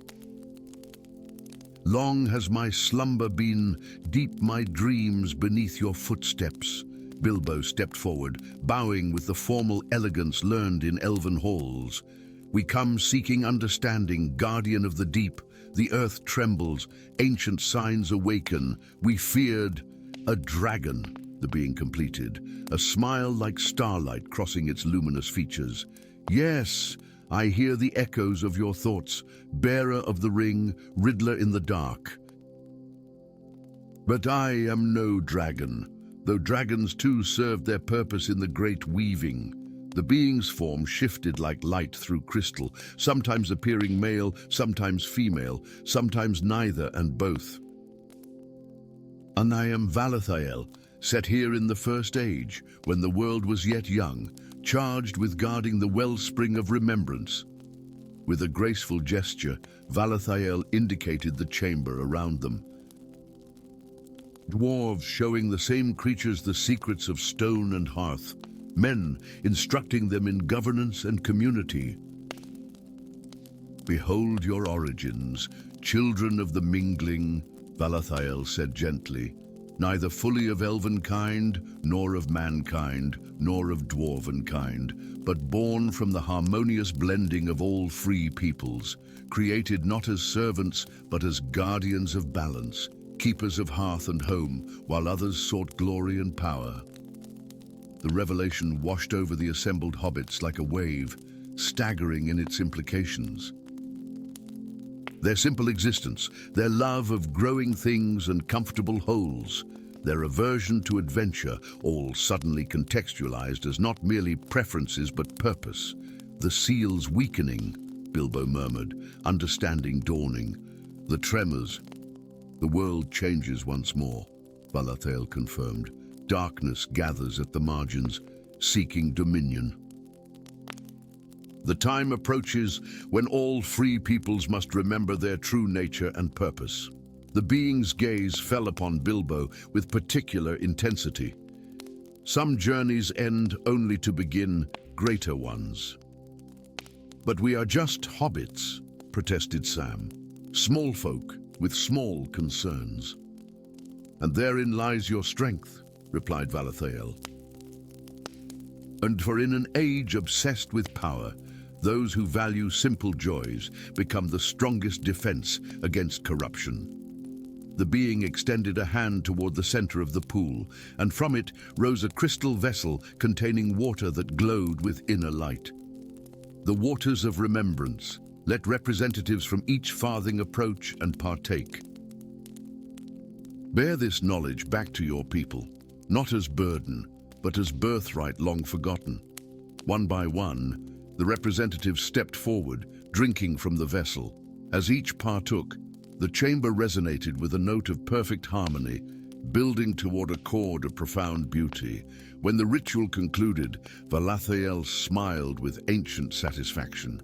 S1: Long has my slumber been, deep my dreams beneath your footsteps." Bilbo stepped forward, bowing with the formal elegance learned in elven halls. "We come seeking understanding, guardian of the deep. The earth trembles, ancient signs awaken. We feared a dragon," the being completed, a smile like starlight crossing its luminous features. "Yes, I hear the echoes of your thoughts, bearer of the ring, riddler in the dark. But I am no dragon, though dragons too served their purpose in the great weaving." The being's form shifted like light through crystal, sometimes appearing male, sometimes female, sometimes neither and both. "And I am Valathael, set here in the First Age, when the world was yet young, charged with guarding the wellspring of remembrance." With a graceful gesture, Valathael indicated the chamber around them. Dwarves showing the same creatures the secrets of stone and hearth, men instructing them in governance and community. "Behold your origins, children of the mingling," Valathael said gently. "Neither fully of elven kind, nor of mankind, nor of dwarven kind, but born from the harmonious blending of all free peoples, created not as servants, but as guardians of balance, keepers of hearth and home, while others sought glory and power." The revelation washed over the assembled hobbits like a wave, staggering in its implications. Their simple existence, their love of growing things and comfortable holes, their aversion to adventure, all suddenly contextualized as not merely preferences but purpose. "The seal's weakening," Bilbo murmured, understanding dawning. "The tremors." "The world changes once more," Valathael confirmed. "Darkness gathers at the margins, seeking dominion." The time approaches when all free peoples must remember their true nature and purpose. The being's gaze fell upon Bilbo with particular intensity. "Some journeys end only to begin greater ones." "But we are just hobbits," protested Sam. "Small folk with small concerns." "And therein lies your strength," replied Valathael. "And for in an age obsessed with power, Those who value simple joys become the strongest defense against corruption. The being extended a hand toward the center of the pool, and from it rose a crystal vessel containing water that glowed with inner light. The waters of remembrance. Let representatives from each farthing approach and partake. Bear this knowledge back to your people, not as burden, but as birthright long forgotten. One by one, the representatives stepped forward, drinking from the vessel. As each partook, the chamber resonated with a note of perfect harmony, building toward a chord of profound beauty. When the ritual concluded, Valathael smiled with ancient satisfaction.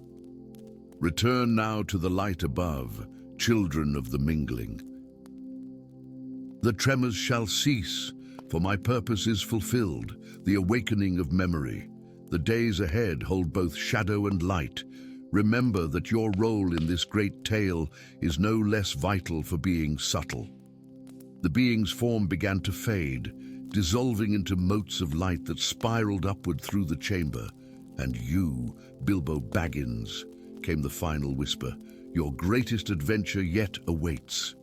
S1: Return now to the light above, children of the mingling. The tremors shall cease, for my purpose is fulfilled, the awakening of memory. The days ahead hold both shadow and light. Remember that your role in this great tale is no less vital for being subtle. The being's form began to fade, dissolving into motes of light that spiraled upward through the chamber. And you, Bilbo Baggins, came the final whisper. Your greatest adventure yet awaits.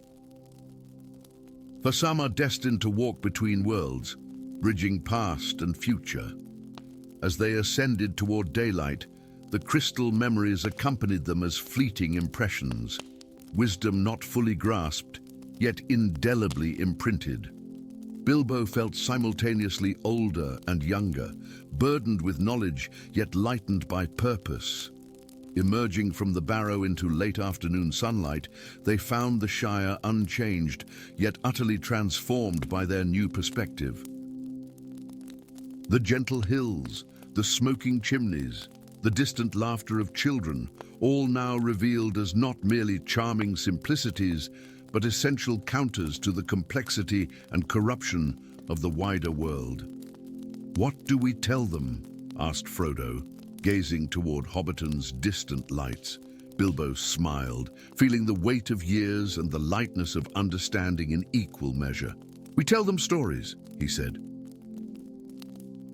S1: For some are destined to walk between worlds, bridging past and future. As they ascended toward daylight, the crystal memories accompanied them as fleeting impressions, wisdom not fully grasped, yet indelibly imprinted. Bilbo felt simultaneously older and younger, burdened with knowledge, yet lightened by purpose. Emerging from the barrow into late afternoon sunlight, they found the Shire unchanged, yet utterly transformed by their new perspective. The gentle hills, the smoking chimneys, the distant laughter of children, all now revealed as not merely charming simplicities, but essential counters to the complexity and corruption of the wider world. "What do we tell them?" asked Frodo, gazing toward Hobbiton's distant lights. Bilbo smiled, feeling the weight of years and the lightness of understanding in equal measure. "We tell them stories," he said.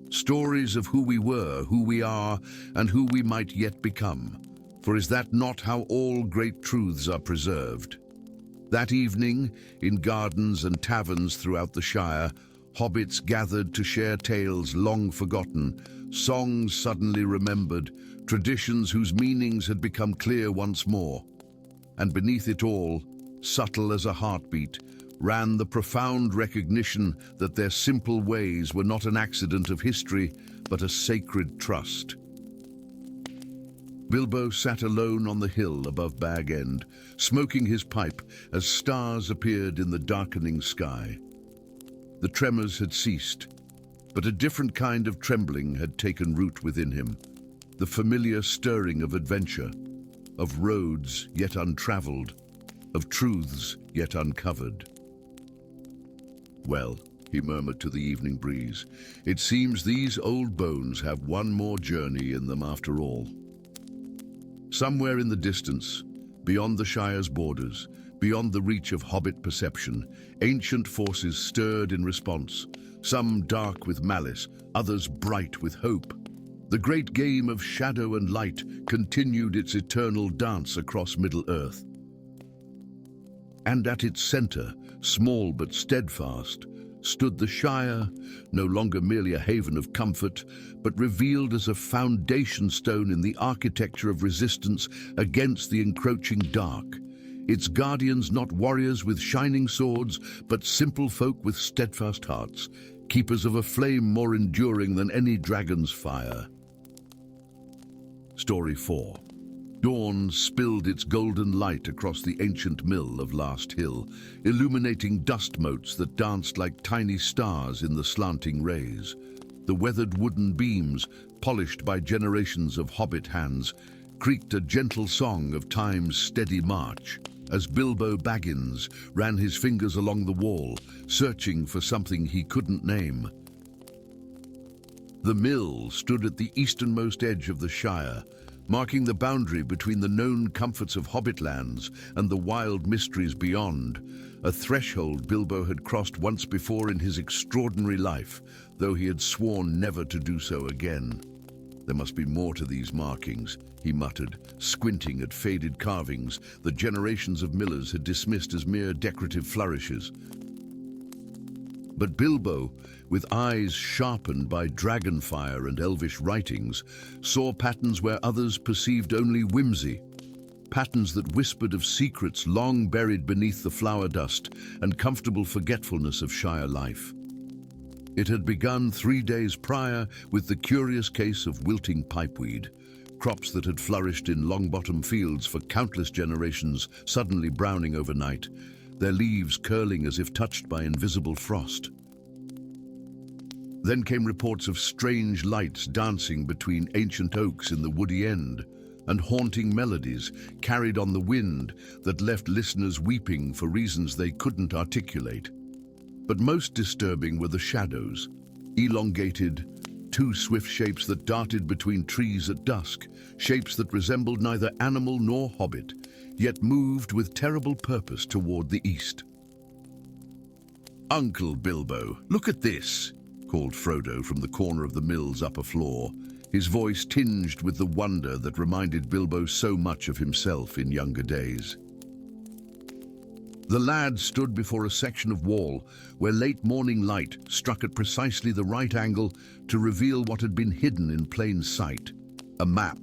S1: "Stories of who we were, who we are, and who we might yet become. For is that not how all great truths are preserved?" That evening, in gardens and taverns throughout the Shire, hobbits gathered to share tales long forgotten, songs suddenly remembered, traditions whose meanings had become clear once more. And beneath it all, subtle as a heartbeat, ran the profound recognition that their simple ways were not an accident of history, but a sacred trust. Bilbo sat alone on the hill above Bag End, smoking his pipe as stars appeared in the darkening sky. The tremors had ceased, but a different kind of trembling had taken root within him, the familiar stirring of adventure, of roads yet untraveled, of truths yet uncovered. "Well," he murmured to the evening breeze, "it seems these old bones have one more journey in them after all." Somewhere in the distance, beyond the Shire's borders, beyond the reach of hobbit perception, ancient forces stirred in response, some dark with malice, others bright with hope. The great game of shadow and light continued its eternal dance across Middle-earth. And at its center, small but steadfast, stood the Shire, no longer merely a haven of comfort, but revealed as a foundation stone in the architecture of resistance against the encroaching dark. Its guardians not warriors with shining swords, but simple folk with steadfast hearts, keepers of a flame more enduring than any dragon's fire. Story 4. Dawn spilled its golden light across the ancient mill of Last Hill, illuminating dust motes that danced like tiny stars in the slanting rays. The weathered wooden beams, polished by generations of hobbit hands, creaked a gentle song of time's steady march, as Bilbo Baggins ran his fingers along the wall, searching for something he couldn't name. The mill stood at the easternmost edge of the Shire, marking the boundary between the known comforts of Hobbitlands and the wild mysteries beyond, a threshold Bilbo had crossed once before in his extraordinary life, though he had sworn never to do so again. There must be more to these markings, he muttered, squinting at faded carvings that generations of millers had dismissed as mere decorative flourishes. But Bilbo, with eyes sharpened by dragonfire and elvish writings, saw patterns where others perceived only whimsy, patterns that whispered of secrets long buried beneath the flower dust and comfortable forgetfulness of Shire life. It had begun 3 days prior with the curious case of wilting pipeweed, crops that had flourished in Longbottom fields for countless generations suddenly browning overnight, their leaves curling as if touched by invisible frost. Then came reports of strange lights dancing between ancient oaks in the woody end, and haunting melodies carried on the wind that left listeners weeping for reasons they couldn't articulate. But most disturbing were the shadows, elongated, two swift shapes that darted between trees at dusk, shapes that resembled neither animal nor hobbit, yet moved with terrible purpose toward the east. "Uncle Bilbo, look at this," called Frodo from the corner of the mill's upper floor, his voice tinged with the wonder that reminded Bilbo so much of himself in younger days. The lad stood before a section of wall where late morning light struck at precisely the right angle to reveal what had been hidden in plain sight, a map,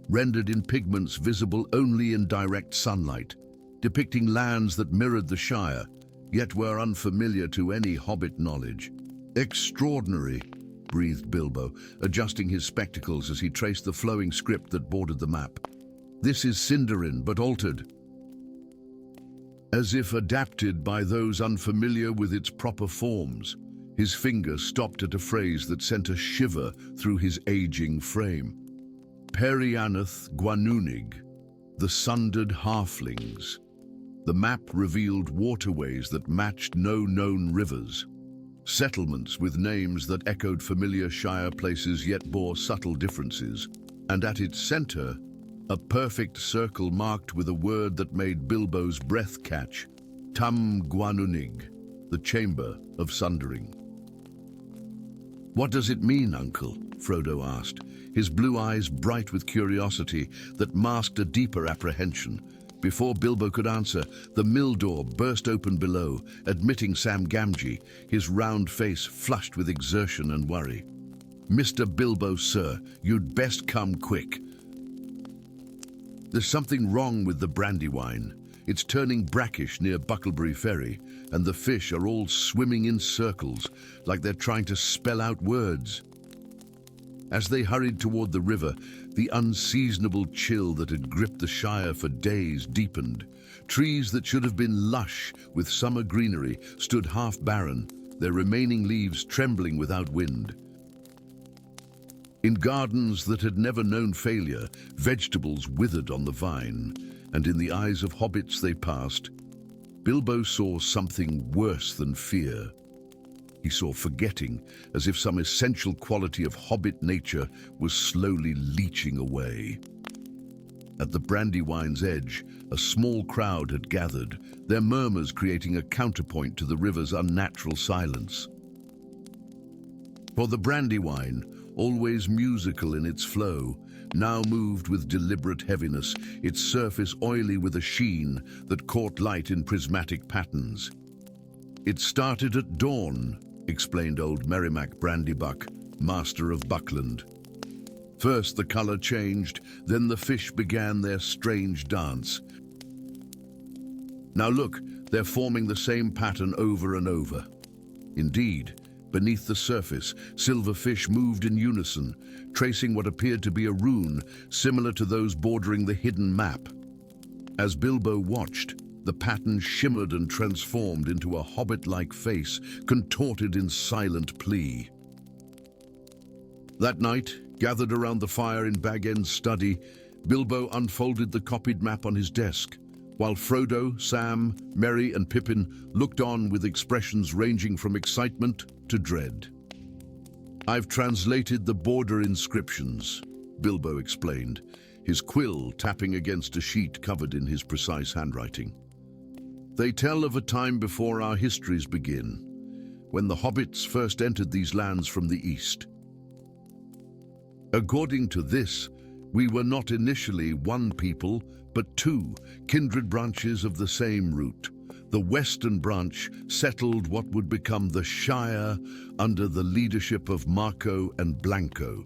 S1: rendered in pigments visible only in direct sunlight, depicting lands that mirrored the Shire, yet were unfamiliar to any hobbit knowledge. "Extraordinary," breathed Bilbo, adjusting his spectacles as he traced the flowing script that bordered the map. "This is Sindarin, but altered. As if adapted by those unfamiliar with its proper forms." His finger stopped at a phrase that sent a shiver through his aging frame. "Perianath Gwanunig, the sundered halflings." The map revealed waterways that matched no known rivers, settlements with names that echoed familiar Shire places yet bore subtle differences, and at its center, a perfect circle marked with a word that made Bilbo's breath catch: Tam Gwanunig, the Chamber of Sundering. "What does it mean, Uncle?" Frodo asked, his blue eyes bright with curiosity that masked a deeper apprehension. Before Bilbo could answer, the mill door burst open below, admitting Sam Gamgee, his round face flushed with exertion and worry. "Mr. Bilbo, sir, you'd best come quick. There's something wrong with the Brandywine. It's turning brackish near Bucklebury Ferry, and the fish are all swimming in circles, like they're trying to spell out words." As they hurried toward the river, the unseasonable chill that had gripped the Shire for days deepened. Trees that should have been lush with summer greenery stood half barren, their remaining leaves trembling without wind. In gardens that had never known failure, vegetables withered on the vine, and in the eyes of hobbits they passed, Bilbo saw something worse than fear. He saw forgetting, as if some essential quality of hobbit nature was slowly leaching away. At the Brandywine's edge, a small crowd had gathered, their murmurs creating a counterpoint to the river's unnatural silence. For the Brandywine, always musical in its flow, now moved with deliberate heaviness, its surface oily with a sheen that caught light in prismatic patterns. "It started at dawn," explained old Merrimack Brandybuck, master of Buckland. "First the color changed, then the fish began their strange dance. Now look, they're forming the same pattern over and over." Indeed, beneath the surface, silver fish moved in unison, tracing what appeared to be a rune similar to those bordering the hidden map. As Bilbo watched, the pattern shimmered and transformed into a hobbit-like face, contorted in silent plea. That night, gathered around the fire in Baggins' study, Bilbo unfolded the copied map on his desk, while Frodo, Sam, Merry and Pippin looked on with expressions ranging from excitement to dread. "I've translated the border inscriptions," Bilbo explained, his quill tapping against a sheet covered in his precise handwriting. "They tell of a time before our histories begin, when the hobbits first entered these lands from the east. According to this, we were not initially one people, but two kindred branches of the same root. The western branch settled what would become the Shire under the leadership of Marco and Blanco.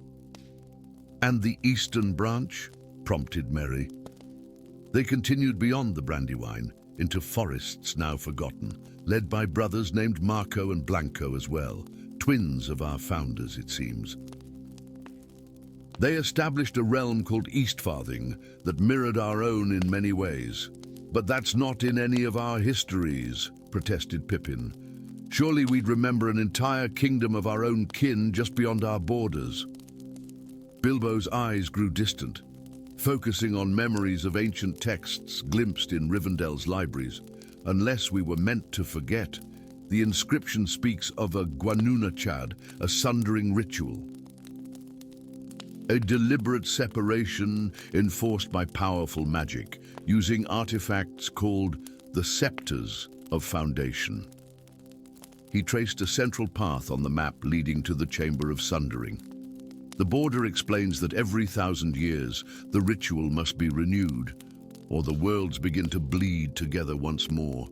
S1: And the eastern branch? Prompted Merry. They continued beyond the Brandywine, into forests now forgotten, led by brothers named Marco and Blanco as well, twins of our founders, it seems. They established a realm called Eastfarthing that mirrored our own in many ways. But that's not in any of our histories, protested Pippin. Surely we'd remember an entire kingdom of our own kin just beyond our borders. Bilbo's eyes grew distant, focusing on memories of ancient texts glimpsed in Rivendell's libraries. Unless we were meant to forget, the inscription speaks of a Gwanunachad, a sundering ritual. A deliberate separation enforced by powerful magic, using artifacts called the scepters of foundation. He traced a central path on the map leading to the Chamber of Sundering. The border explains that every 1,000 years, the ritual must be renewed, or the worlds begin to bleed together once more.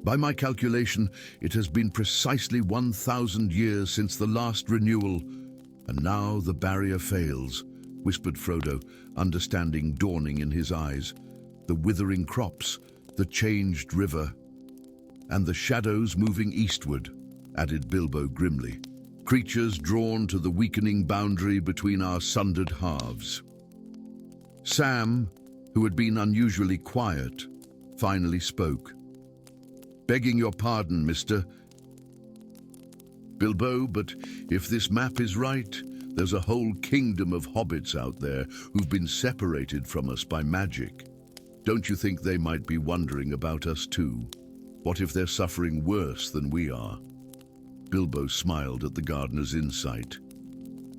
S1: By my calculation, it has been precisely 1,000 years since the last renewal, and now the barrier fails, whispered Frodo, understanding dawning in his eyes. The withering crops, the changed river, and the shadows moving eastward, added Bilbo grimly. Creatures drawn to the weakening boundary between our sundered halves. Sam, who had been unusually quiet, finally spoke. Begging your pardon, mister. Bilbo, but if this map is right, there's a whole kingdom of hobbits out there who've been separated from us by magic. Don't you think they might be wondering about us too? What if they're suffering worse than we are? Bilbo smiled at the gardener's insight.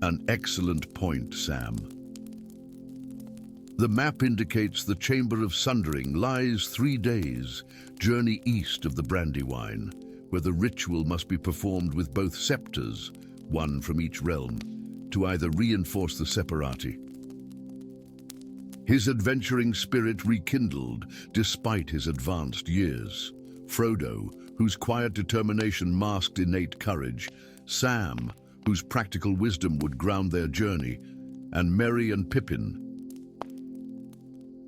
S1: An excellent point, Sam. The map indicates the Chamber of Sundering lies 3 days' journey east of the Brandywine, where the ritual must be performed with both scepters, one from each realm, to either reinforce the separati. His adventuring spirit rekindled despite his advanced years. Frodo, whose quiet determination masked innate courage, Sam, whose practical wisdom would ground their journey, and Merry and Pippin.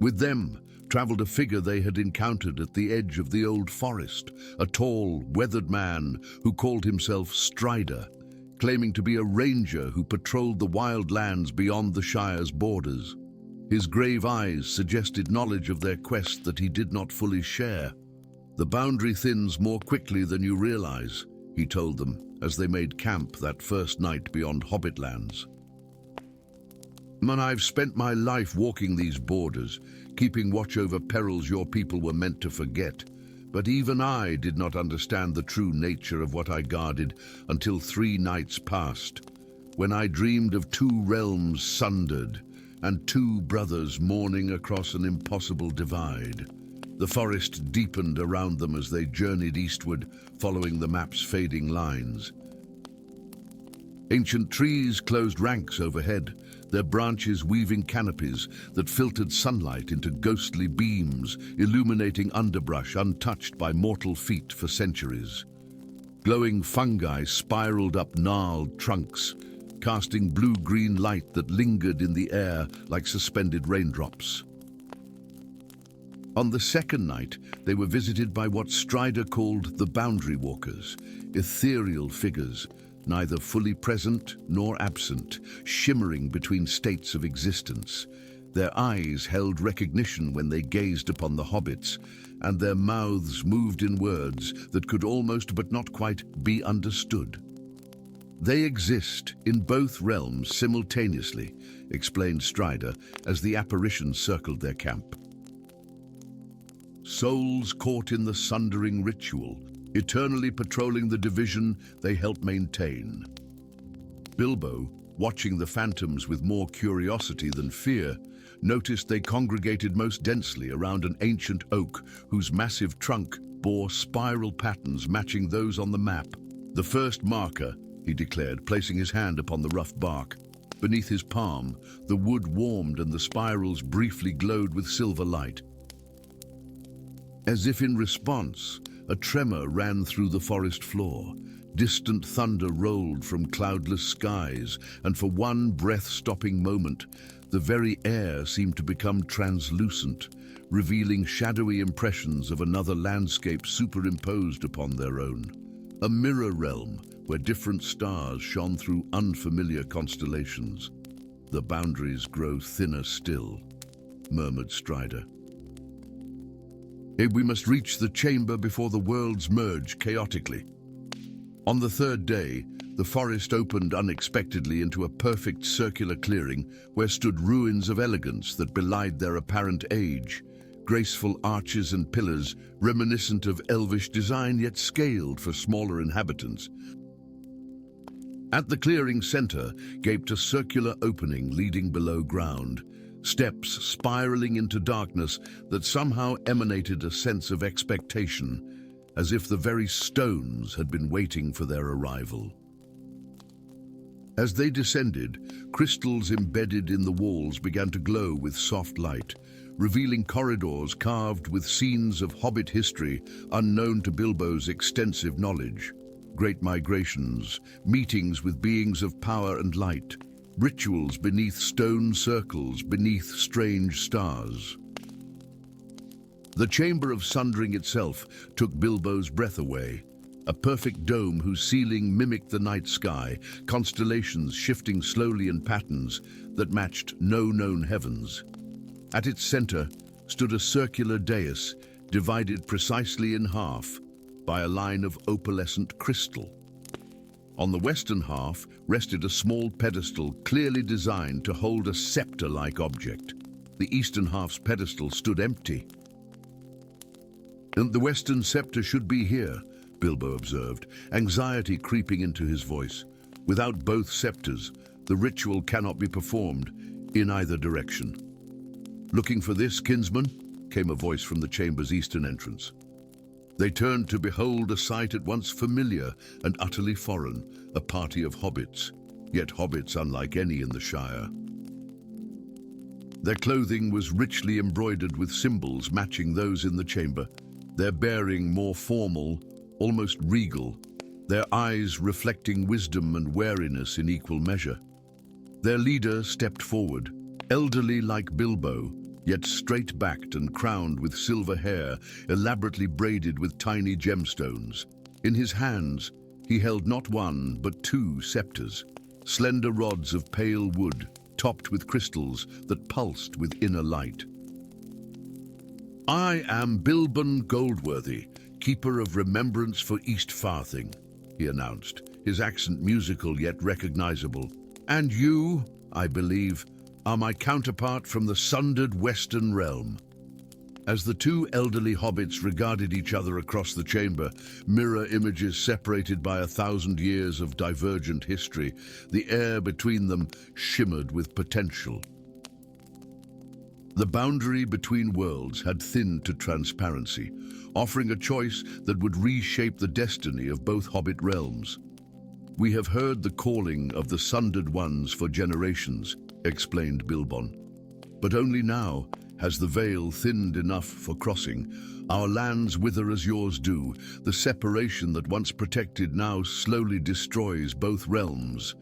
S1: With them traveled a figure they had encountered at the edge of the old forest, a tall, weathered man who called himself Strider, claiming to be a ranger who patrolled the wild lands beyond the Shire's borders. His grave eyes suggested knowledge of their quest that he did not fully share. The boundary thins more quickly than you realize, he told them as they made camp that first night beyond Hobbit lands. Man, I've spent my life walking these borders, keeping watch over perils your people were meant to forget. But even I did not understand the true nature of what I guarded until 3 nights passed, when I dreamed of 2 realms sundered and 2 brothers mourning across an impossible divide. The forest deepened around them as they journeyed eastward, following the map's fading lines. Ancient trees closed ranks overhead, their branches weaving canopies that filtered sunlight into ghostly beams, illuminating underbrush untouched by mortal feet for centuries. Glowing fungi spiraled up gnarled trunks, casting blue-green light that lingered in the air like suspended raindrops. On the second night, they were visited by what Strider called the Boundary Walkers, ethereal figures, neither fully present nor absent, shimmering between states of existence. Their eyes held recognition when they gazed upon the hobbits, and their mouths moved in words that could almost but not quite be understood. They exist in both realms simultaneously, explained Strider as the apparition circled their camp. Souls caught in the sundering ritual, eternally patrolling the division they help maintain. Bilbo, watching the phantoms with more curiosity than fear, noticed they congregated most densely around an ancient oak whose massive trunk bore spiral patterns matching those on the map. The first marker, he declared, placing his hand upon the rough bark. Beneath his palm, the wood warmed and the spirals briefly glowed with silver light. As if in response, a tremor ran through the forest floor. Distant thunder rolled from cloudless skies, and for one breath-stopping moment, the very air seemed to become translucent, revealing shadowy impressions of another landscape superimposed upon their own. A mirror realm where different stars shone through unfamiliar constellations. "The boundaries grow thinner still," murmured Strider. "We must reach the chamber before the worlds merge chaotically." On the third day, the forest opened unexpectedly into a perfect circular clearing where stood ruins of elegance that belied their apparent age. Graceful arches and pillars, reminiscent of elvish design yet scaled for smaller inhabitants. At the clearing's center gaped a circular opening leading below ground, steps spiraling into darkness that somehow emanated a sense of expectation, as if the very stones had been waiting for their arrival. As they descended, crystals embedded in the walls began to glow with soft light, revealing corridors carved with scenes of hobbit history unknown to Bilbo's extensive knowledge. Great migrations, meetings with beings of power and light, rituals beneath stone circles, beneath strange stars. The Chamber of Sundering itself took Bilbo's breath away. A perfect dome whose ceiling mimicked the night sky, constellations shifting slowly in patterns that matched no known heavens. At its center stood a circular dais, divided precisely in half by a line of opalescent crystal. On the western half rested a small pedestal clearly designed to hold a scepter-like object. The eastern half's pedestal stood empty. "And the western scepter should be here," Bilbo observed, anxiety creeping into his voice. "Without both scepters, the ritual cannot be performed in either direction." "Looking for this, kinsman?" came a voice from the chamber's eastern entrance. They turned to behold a sight at once familiar and utterly foreign, a party of hobbits, yet hobbits unlike any in the Shire. Their clothing was richly embroidered with symbols matching those in the chamber, their bearing more formal, almost regal, their eyes reflecting wisdom and wariness in equal measure. Their leader stepped forward, elderly like Bilbo, yet straight-backed and crowned with silver hair, elaborately braided with tiny gemstones. In his hands, he held not one, but two scepters, slender rods of pale wood, topped with crystals that pulsed with inner light. "I am Bilbo Goldworthy, keeper of remembrance for East Farthing," he announced, his accent musical yet recognizable. "And you, I believe, are my counterpart from the sundered western realm." As the two elderly hobbits regarded each other across the chamber, mirror images separated by 1,000 years of divergent history, the air between them shimmered with potential. The boundary between worlds had thinned to transparency, offering a choice that would reshape the destiny of both hobbit realms. "We have heard the calling of the sundered ones for generations," explained Bilbo. "But only now has the veil thinned enough for crossing. Our lands wither as yours do. The separation that once protected now slowly destroys both realms."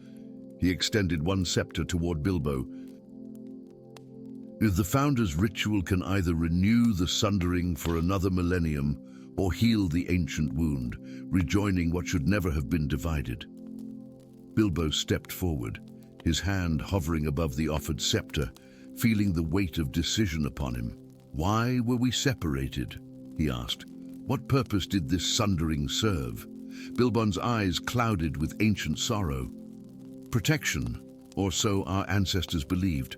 S1: He extended one scepter toward Bilbo. "If the Founder's ritual can either renew the sundering for another millennium or heal the ancient wound, rejoining what should never have been divided." Bilbo stepped forward, his hand hovering above the offered scepter, feeling the weight of decision upon him. "Why were we separated?" he asked. "What purpose did this sundering serve?" Bilbo's eyes clouded with ancient sorrow. "Protection, or so our ancestors believed.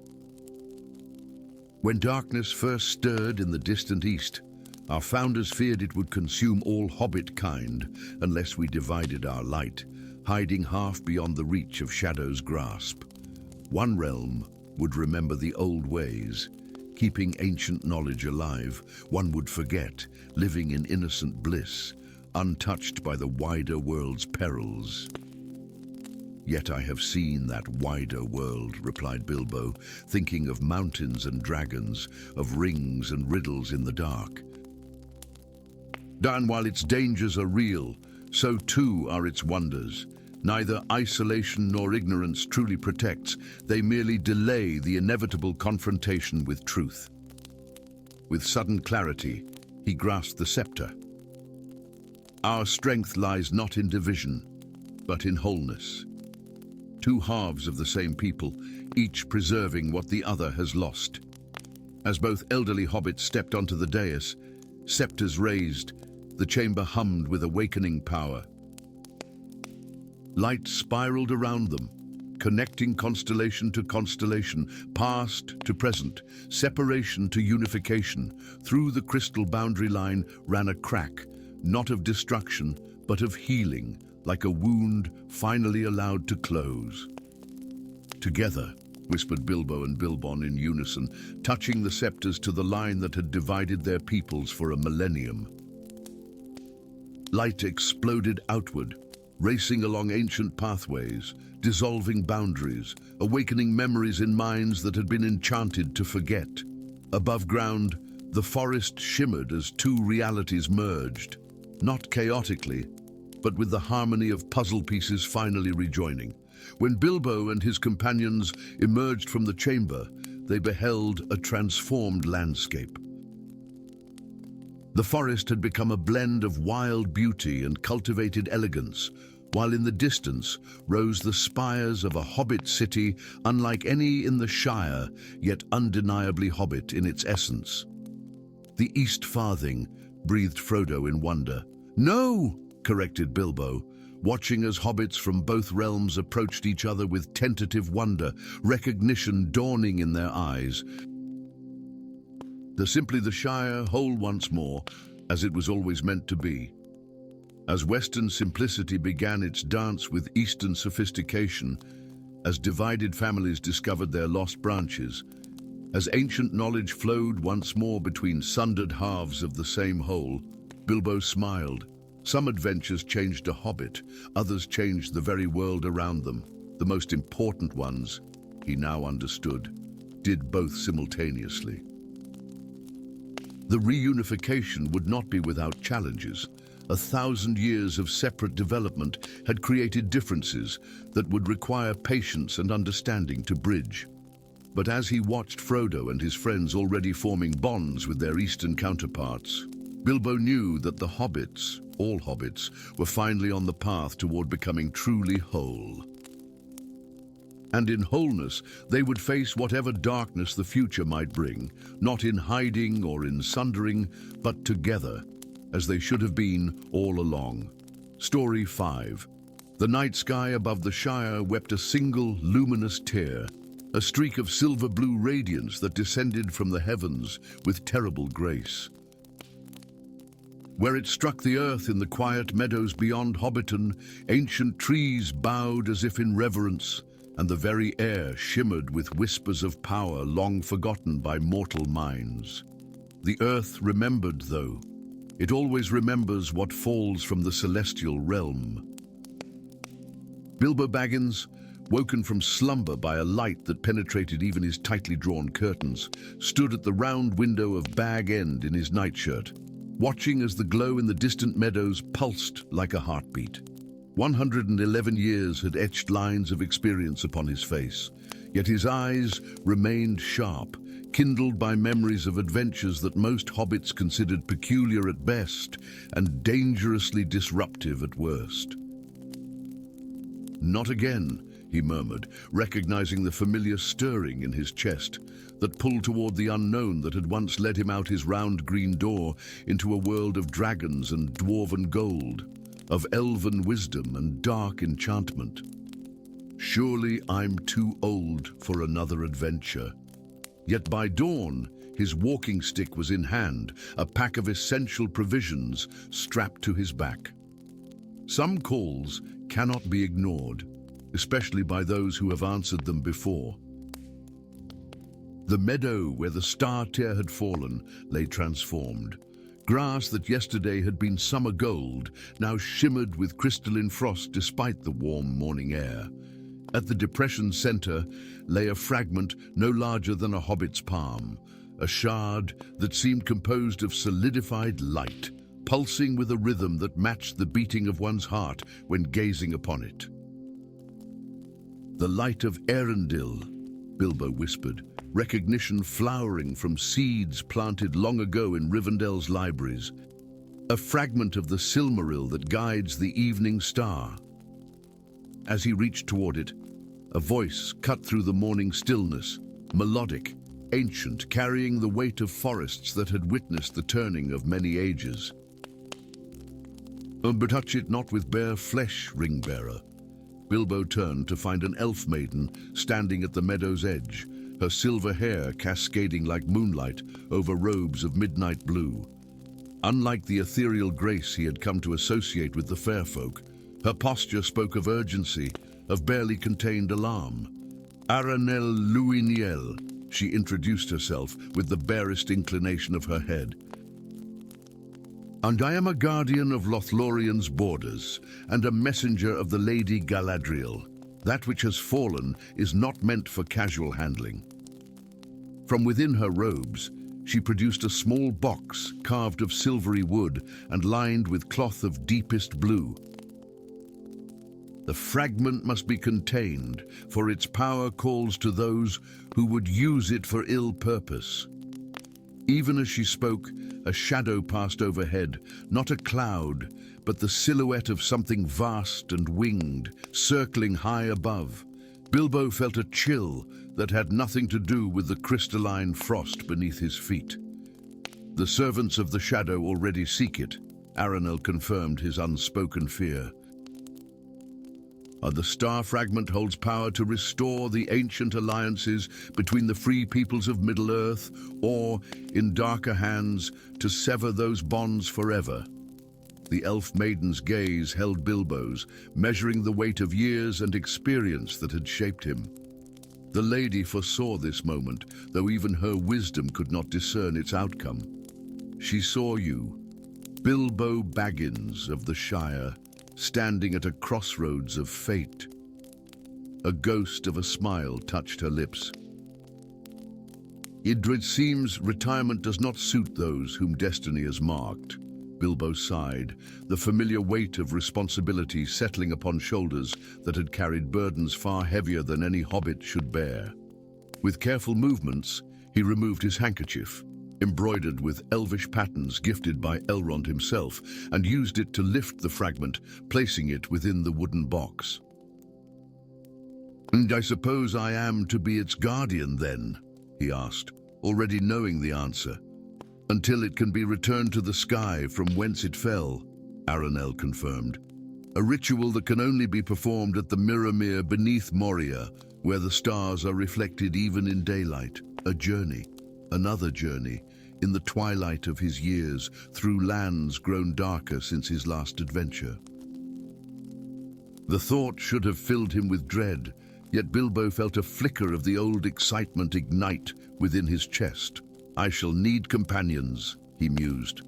S1: When darkness first stirred in the distant east, our founders feared it would consume all hobbit kind unless we divided our light, hiding half beyond the reach of shadow's grasp. One realm would remember the old ways, keeping ancient knowledge alive. One would forget, living in innocent bliss, untouched by the wider world's perils." Yet I have seen that wider world, replied Bilbo, thinking of mountains and dragons, of rings and riddles in the dark. And while its dangers are real, so too are its wonders. Neither isolation nor ignorance truly protects, they merely delay the inevitable confrontation with truth. With sudden clarity, he grasped the scepter. Our strength lies not in division, but in wholeness. Two halves of the same people, each preserving what the other has lost. As both elderly hobbits stepped onto the dais, scepters raised, the chamber hummed with awakening power. Light spiraled around them, connecting constellation to constellation, past to present, separation to unification. Through the crystal boundary line ran a crack, not of destruction, but of healing, like a wound finally allowed to close. Together, whispered Bilbo and Bilbon in unison, touching the scepters to the line that had divided their peoples for a millennium. Light exploded outward, racing along ancient pathways, dissolving boundaries, awakening memories in minds that had been enchanted to forget. Above ground, the forest shimmered as two realities merged, not chaotically, but with the harmony of puzzle pieces finally rejoining. When Bilbo and his companions emerged from the chamber, they beheld a transformed landscape. The forest had become a blend of wild beauty and cultivated elegance, while in the distance rose the spires of a hobbit city unlike any in the Shire, yet undeniably hobbit in its essence. The East Farthing, breathed Frodo in wonder. No! Corrected Bilbo, watching as hobbits from both realms approached each other with tentative wonder, recognition dawning in their eyes. Simply the Shire whole once more, as it was always meant to be. As Western simplicity began its dance with Eastern sophistication, as divided families discovered their lost branches, as ancient knowledge flowed once more between sundered halves of the same whole, Bilbo smiled. Some adventures changed a hobbit, others changed the very world around them. The most important ones, he now understood, did both simultaneously. The reunification would not be without challenges. 1,000 years of separate development had created differences that would require patience and understanding to bridge. But as he watched Frodo and his friends already forming bonds with their eastern counterparts, Bilbo knew that the hobbits, all hobbits, were finally on the path toward becoming truly whole. And in wholeness, they would face whatever darkness the future might bring, not in hiding or in sundering, but together, as they should have been all along. Story 5. The night sky above the Shire wept a single luminous tear, a streak of silver-blue radiance that descended from the heavens with terrible grace. Where it struck the earth in the quiet meadows beyond Hobbiton, ancient trees bowed as if in reverence, and the very air shimmered with whispers of power long forgotten by mortal minds. The earth remembered, though. It always remembers what falls from the celestial realm. Bilbo Baggins, woken from slumber by a light that penetrated even his tightly drawn curtains, stood at the round window of Bag End in his nightshirt, watching as the glow in the distant meadows pulsed like a heartbeat. 111 years had etched lines of experience upon his face, yet his eyes remained sharp, kindled by memories of adventures that most hobbits considered peculiar at best and dangerously disruptive at worst. "Not again," he murmured, recognizing the familiar stirring in his chest that pulled toward the unknown that had once led him out his round green door into a world of dragons and dwarven gold, of elven wisdom and dark enchantment. Surely I'm too old for another adventure. Yet by dawn, his walking stick was in hand, a pack of essential provisions strapped to his back. Some calls cannot be ignored, especially by those who have answered them before. The meadow where the star tear had fallen lay transformed. Grass that yesterday had been summer gold now shimmered with crystalline frost despite the warm morning air. At the depression's center lay a fragment no larger than a hobbit's palm, a shard that seemed composed of solidified light, pulsing with a rhythm that matched the beating of one's heart when gazing upon it. "The light of Eärendil," Bilbo whispered, recognition flowering from seeds planted long ago in Rivendell's libraries. "A fragment of the Silmaril that guides the evening star." As he reached toward it, a voice cut through the morning stillness, melodic, ancient, carrying the weight of forests that had witnessed the turning of many ages. "But touch it not with bare flesh, ring-bearer." Bilbo turned to find an elf maiden standing at the meadow's edge, her silver hair cascading like moonlight over robes of midnight blue. Unlike the ethereal grace he had come to associate with the fair folk, her posture spoke of urgency, of barely contained alarm. "Aranel Luiniel," she introduced herself with the barest inclination of her head. "And I am a guardian of Lothlorien's borders, and a messenger of the Lady Galadriel. That which has fallen is not meant for casual handling." From within her robes, she produced a small box carved of silvery wood and lined with cloth of deepest blue. "The fragment must be contained, for its power calls to those who would use it for ill purpose." Even as she spoke, a shadow passed overhead, not a cloud, but the silhouette of something vast and winged, circling high above. Bilbo felt a chill that had nothing to do with the crystalline frost beneath his feet. "The servants of the shadow already seek it," Aranel confirmed his unspoken fear. "The star fragment holds power to restore the ancient alliances between the free peoples of Middle-earth, or, in darker hands, to sever those bonds forever." The elf maiden's gaze held Bilbo's, measuring the weight of years and experience that had shaped him. The lady foresaw this moment, though even her wisdom could not discern its outcome. "She saw you, Bilbo Baggins of the Shire, standing at a crossroads of fate." A ghost of a smile touched her lips. "It seems retirement does not suit those whom destiny has marked." Bilbo sighed, the familiar weight of responsibility settling upon shoulders that had carried burdens far heavier than any hobbit should bear. With careful movements, he removed his handkerchief, embroidered with elvish patterns gifted by Elrond himself, and used it to lift the fragment, placing it within the wooden box. "And I suppose I am to be its guardian then?" he asked, already knowing the answer. "Until it can be returned to the sky from whence it fell," Aranel confirmed. "A ritual that can only be performed at the Mirrormere beneath Moria, where the stars are reflected even in daylight. A journey, another journey, in the twilight of his years, through lands grown darker since his last adventure." The thought should have filled him with dread, yet Bilbo felt a flicker of the old excitement ignite within his chest. "I shall need companions," he mused.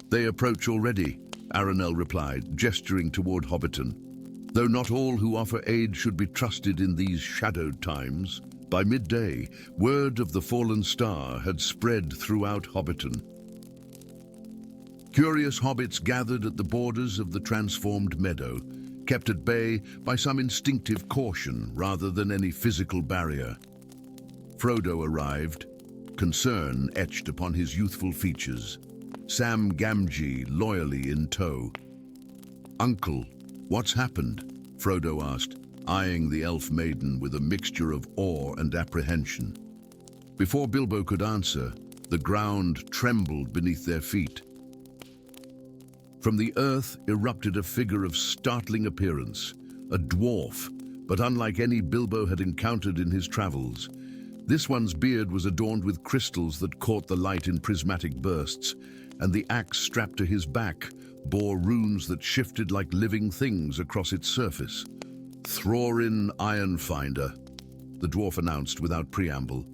S1: "They approach already," Aranel replied, gesturing toward Hobbiton. "Though not all who offer aid should be trusted in these shadowed times." By midday, word of the fallen star had spread throughout Hobbiton. Curious hobbits gathered at the borders of the transformed meadow, kept at bay by some instinctive caution rather than any physical barrier. Frodo arrived, concern etched upon his youthful features, Sam Gamgee loyally in tow. "Uncle, what's happened?" Frodo asked, eyeing the elf maiden with a mixture of awe and apprehension. Before Bilbo could answer, the ground trembled beneath their feet. From the earth erupted a figure of startling appearance, a dwarf, but unlike any Bilbo had encountered in his travels. This one's beard was adorned with crystals that caught the light in prismatic bursts, and the axe strapped to his back bore runes that shifted like living things across its surface. "Thorin Ironfinder," the dwarf announced without preamble,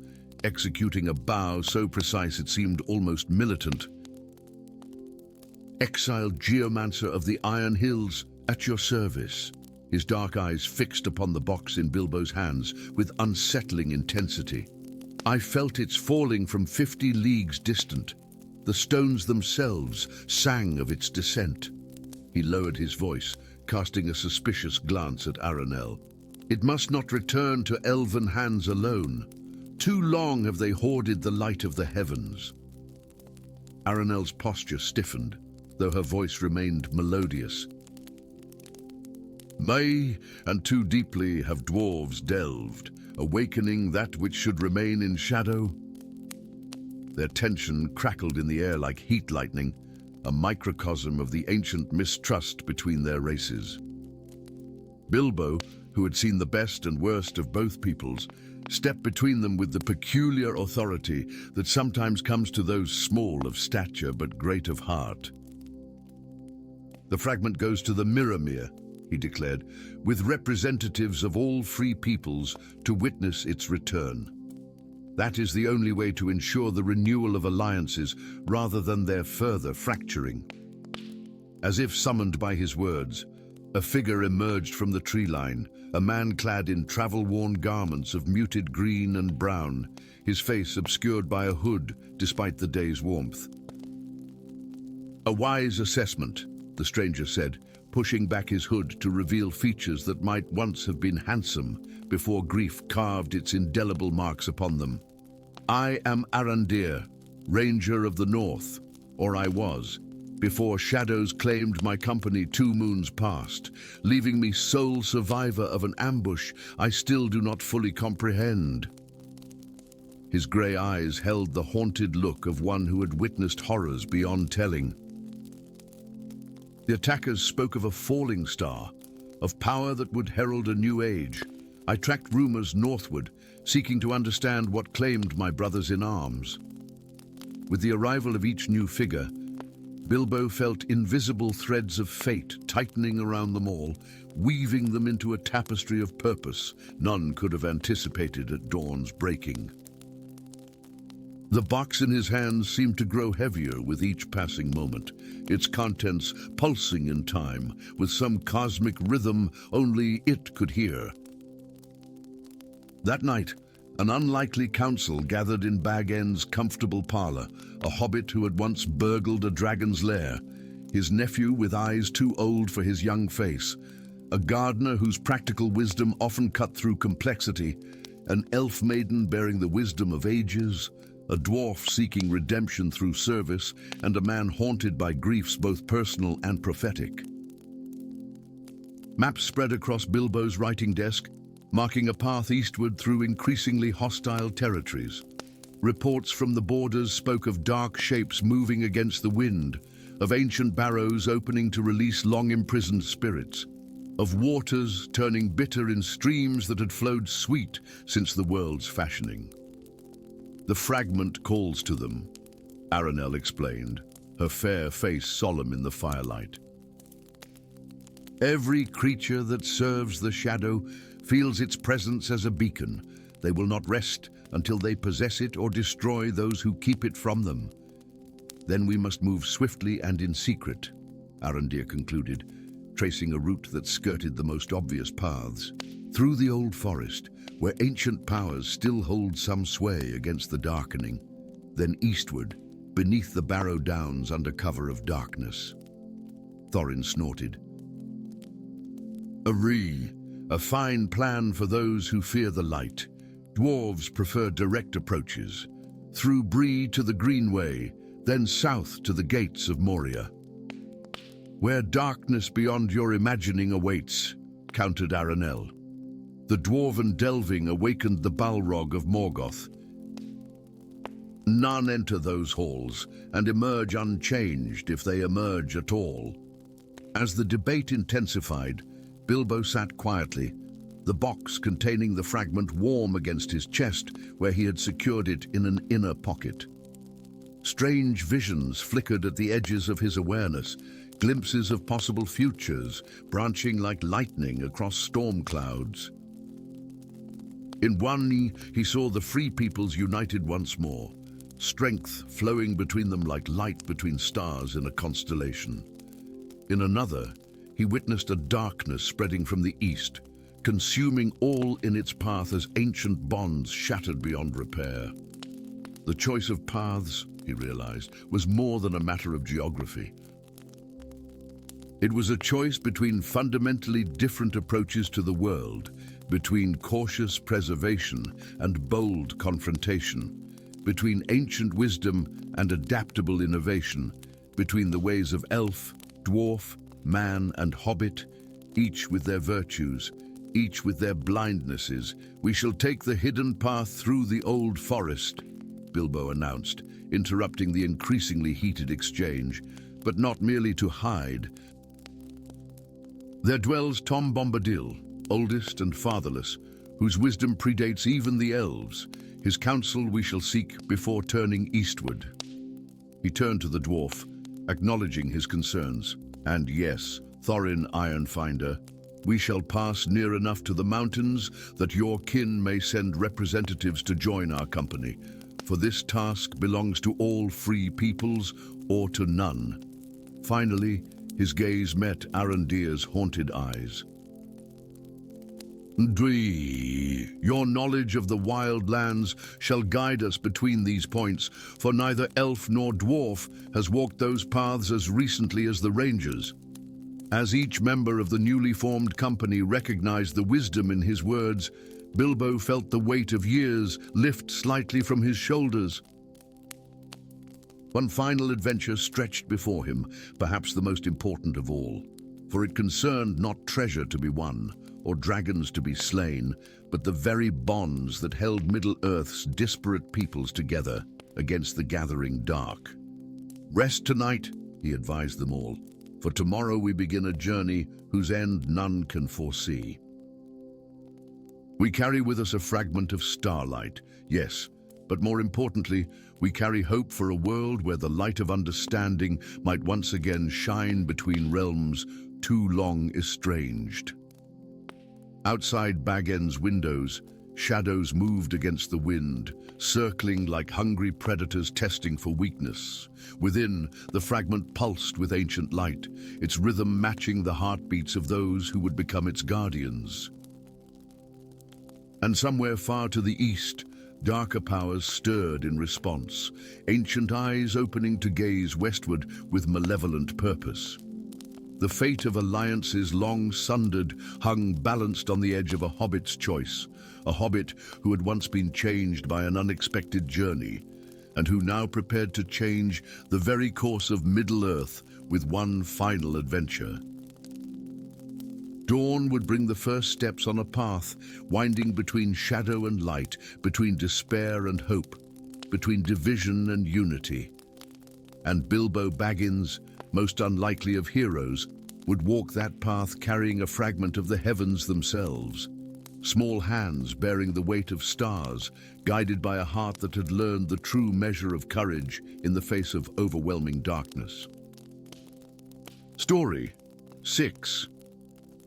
S1: executing a bow so precise it seemed almost militant. "Exiled geomancer of the Iron Hills, at your service." his dark eyes fixed upon the box in Bilbo's hands with unsettling intensity. I felt its falling from 50 leagues distant. The stones themselves sang of its descent. He lowered his voice, casting a suspicious glance at Aranel. It must not return to elven hands alone. Too long have they hoarded the light of the heavens. Aranel's posture stiffened, though her voice remained melodious. May and too deeply have dwarves delved, awakening that which should remain in shadow. Their tension crackled in the air like heat lightning, a microcosm of the ancient mistrust between their races. Bilbo, who had seen the best and worst of both peoples, stepped between them with the peculiar authority that sometimes comes to those small of stature but great of heart. The fragment goes to the Mirrormere, he declared, with representatives of all free peoples to witness its return. That is the only way to ensure the renewal of alliances rather than their further fracturing. As if summoned by his words, a figure emerged from the tree line, a man clad in travel-worn garments of muted green and brown, his face obscured by a hood despite the day's warmth. A wise assessment, the stranger said, pushing back his hood to reveal features that might once have been handsome before grief carved its indelible marks upon them. I am Arandir, Ranger of the North, or I was, before shadows claimed my company 2 moons past, leaving me sole survivor of an ambush I still do not fully comprehend. His grey eyes held the haunted look of one who had witnessed horrors beyond telling. The attackers spoke of a falling star, of power that would herald a new age. I tracked rumors northward, seeking to understand what claimed my brothers in arms. With the arrival of each new figure, Bilbo felt invisible threads of fate tightening around them all, weaving them into a tapestry of purpose none could have anticipated at dawn's breaking. The box in his hands seemed to grow heavier with each passing moment, its contents pulsing in time with some cosmic rhythm only it could hear. That night, an unlikely council gathered in Baggins' comfortable parlor, a hobbit who had once burgled a dragon's lair, his nephew with eyes too old for his young face, a gardener whose practical wisdom often cut through complexity, an elf maiden bearing the wisdom of ages, a dwarf seeking redemption through service, and a man haunted by griefs both personal and prophetic. Maps spread across Bilbo's writing desk, marking a path eastward through increasingly hostile territories. Reports from the borders spoke of dark shapes moving against the wind, of ancient barrows opening to release long-imprisoned spirits, of waters turning bitter in streams that had flowed sweet since the world's fashioning. The fragment calls to them, Aranel explained, her fair face solemn in the firelight. Every creature that serves the shadow feels its presence as a beacon. They will not rest until they possess it or destroy those who keep it from them. Then we must move swiftly and in secret, Arandir concluded, tracing a route that skirted the most obvious paths. Through the old forest, where ancient powers still hold some sway against the darkening, then eastward, beneath the Barrow Downs under cover of darkness. Thorin snorted. A fine plan for those who fear the light. Dwarves prefer direct approaches, through Bree to the Greenway, then south to the gates of Moria. Where darkness beyond your imagining awaits, countered Aranel. The dwarven delving awakened the Balrog of Morgoth. None enter those halls and emerge unchanged if they emerge at all. As the debate intensified, Bilbo sat quietly, the box containing the fragment warm against his chest where he had secured it in an inner pocket. Strange visions flickered at the edges of his awareness, glimpses of possible futures branching like lightning across storm clouds. In one, he saw the free peoples united once more, strength flowing between them like light between stars in a constellation. In another, he witnessed a darkness spreading from the east, consuming all in its path as ancient bonds shattered beyond repair. The choice of paths, he realized, was more than a matter of geography. It was a choice between fundamentally different approaches to the world, between cautious preservation and bold confrontation, between ancient wisdom and adaptable innovation, between the ways of elf, dwarf, man and hobbit, each with their virtues, each with their blindnesses. "We shall take the hidden path through the old forest," Bilbo announced, interrupting the increasingly heated exchange, "but not merely to hide. There dwells Tom Bombadil, oldest and fatherless, whose wisdom predates even the elves. His counsel we shall seek before turning eastward." He turned to the dwarf, acknowledging his concerns. "And yes, Thorin Ironfinder, we shall pass near enough to the mountains that your kin may send representatives to join our company. For this task belongs to all free peoples or to none." Finally, his gaze met Arondir's haunted eyes. "Dwee, your knowledge of the wild lands shall guide us between these points, for neither elf nor dwarf has walked those paths as recently as the rangers." As each member of the newly formed company recognized the wisdom in his words, Bilbo felt the weight of years lift slightly from his shoulders. One final adventure stretched before him, perhaps the most important of all, for it concerned not treasure to be won, or dragons to be slain, but the very bonds that held Middle-earth's disparate peoples together against the gathering dark. "Rest tonight," he advised them all, "for tomorrow we begin a journey whose end none can foresee. We carry with us a fragment of starlight, yes, but more importantly, we carry hope for a world where the light of understanding might once again shine between realms too long estranged." Outside Baggins' windows, shadows moved against the wind, circling like hungry predators testing for weakness. Within, the fragment pulsed with ancient light, its rhythm matching the heartbeats of those who would become its guardians. And somewhere far to the east, darker powers stirred in response, ancient eyes opening to gaze westward with malevolent purpose. The fate of alliances long sundered hung balanced on the edge of a hobbit's choice, a hobbit who had once been changed by an unexpected journey, and who now prepared to change the very course of Middle-earth with one final adventure. Dawn would bring the first steps on a path winding between shadow and light, between despair and hope, between division and unity. And Bilbo Baggins, most unlikely of heroes, would walk that path carrying a fragment of the heavens themselves. Small hands bearing the weight of stars, guided by a heart that had learned the true measure of courage in the face of overwhelming darkness. Story 6.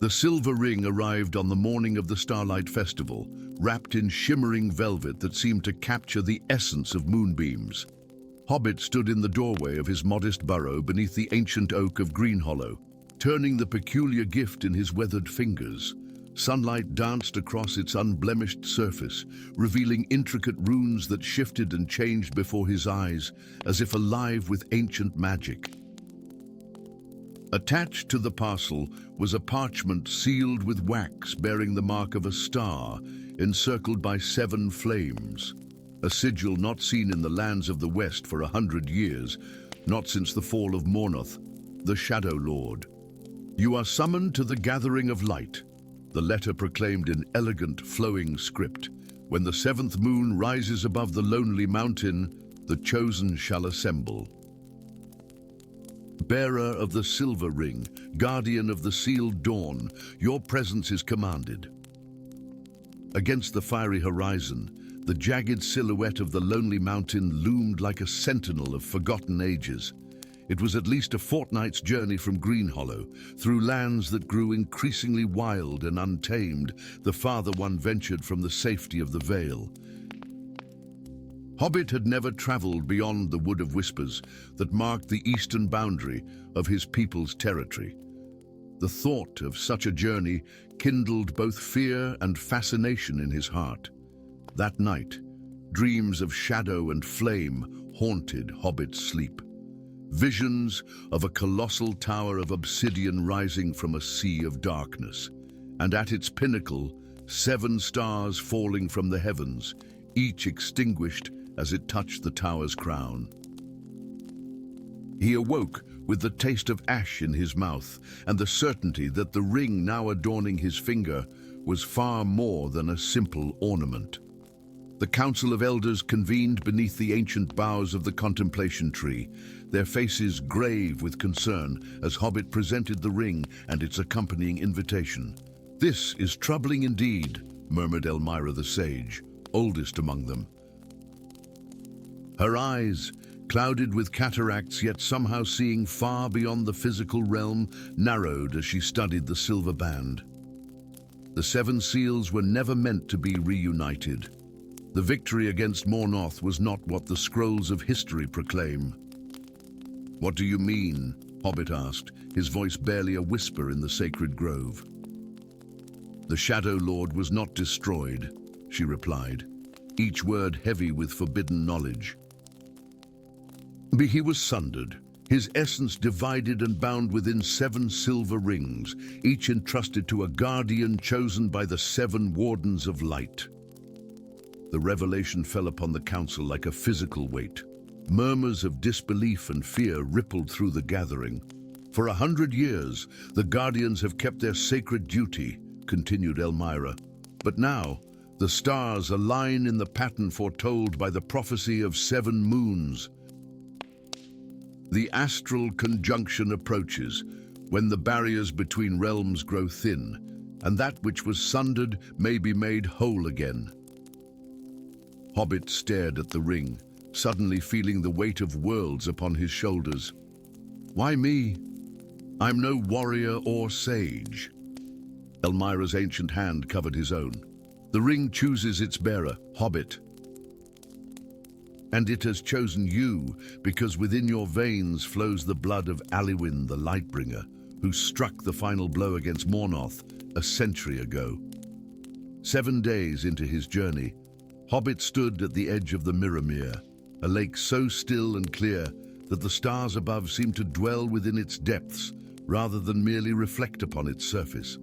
S1: The silver ring arrived on the morning of the Starlight Festival, wrapped in shimmering velvet that seemed to capture the essence of moonbeams. Hobbit stood in the doorway of his modest burrow beneath the ancient oak of Greenhollow, turning the peculiar gift in his weathered fingers. Sunlight danced across its unblemished surface, revealing intricate runes that shifted and changed before his eyes, as if alive with ancient magic. Attached to the parcel was a parchment sealed with wax bearing the mark of a star, encircled by 7 flames. A sigil not seen in the lands of the West for 100 years, not since the fall of Mornoth, the Shadow Lord. "You are summoned to the gathering of light," the letter proclaimed in elegant, flowing script. "When the 7th moon rises above the lonely mountain, the chosen shall assemble. Bearer of the silver ring, guardian of the sealed dawn, your presence is commanded." Against the fiery horizon, the jagged silhouette of the lonely mountain loomed like a sentinel of forgotten ages. It was at least a fortnight's journey from Greenhollow, through lands that grew increasingly wild and untamed, the farther one ventured from the safety of the Vale. Hobbit had never traveled beyond the Wood of Whispers that marked the eastern boundary of his people's territory. The thought of such a journey kindled both fear and fascination in his heart. That night, dreams of shadow and flame haunted Hobbit's sleep. Visions of a colossal tower of obsidian rising from a sea of darkness, and at its pinnacle, 7 stars falling from the heavens, each extinguished as it touched the tower's crown. He awoke with the taste of ash in his mouth and the certainty that the ring now adorning his finger was far more than a simple ornament. The Council of Elders convened beneath the ancient boughs of the contemplation tree, their faces grave with concern as Hobbit presented the ring and its accompanying invitation. "This is troubling indeed," murmured Elmira the sage, oldest among them. Her eyes, clouded with cataracts yet somehow seeing far beyond the physical realm, narrowed as she studied the silver band. The 7 seals were never meant to be reunited. The victory against Mornoth was not what the scrolls of history proclaim. "What do you mean?" Hobbit asked, his voice barely a whisper in the sacred grove. "The Shadow Lord was not destroyed," she replied, each word heavy with forbidden knowledge. "He was sundered, his essence divided and bound within 7 silver rings, each entrusted to a guardian chosen by the 7 wardens of light." The revelation fell upon the council like a physical weight. Murmurs of disbelief and fear rippled through the gathering. "For 100 years, the Guardians have kept their sacred duty," continued Elmira. "But now, the stars align in the pattern foretold by the prophecy of 7 moons. The astral conjunction approaches, when the barriers between realms grow thin, and that which was sundered may be made whole again." Hobbit stared at the ring, suddenly feeling the weight of worlds upon his shoulders. "Why me? I'm no warrior or sage." Elmira's ancient hand covered his own. "The ring chooses its bearer, Hobbit. And it has chosen you because within your veins flows the blood of Alywin the Lightbringer, who struck the final blow against Mornoth a century ago." 7 days into his journey, Hobbit stood at the edge of the Mirrormere, a lake so still and clear that the stars above seemed to dwell within its depths rather than merely reflect upon its surface.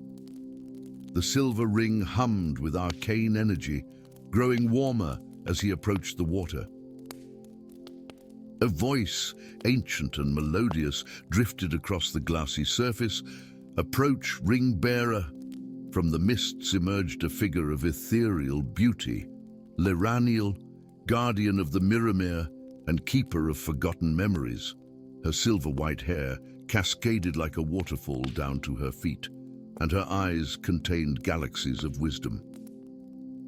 S1: The silver ring hummed with arcane energy, growing warmer as he approached the water. A voice, ancient and melodious, drifted across the glassy surface. "Approach, ring-bearer." From the mists emerged a figure of ethereal beauty, Liraniel, guardian of the Mirrormere and keeper of forgotten memories. Her silver-white hair cascaded like a waterfall down to her feet, and her eyes contained galaxies of wisdom.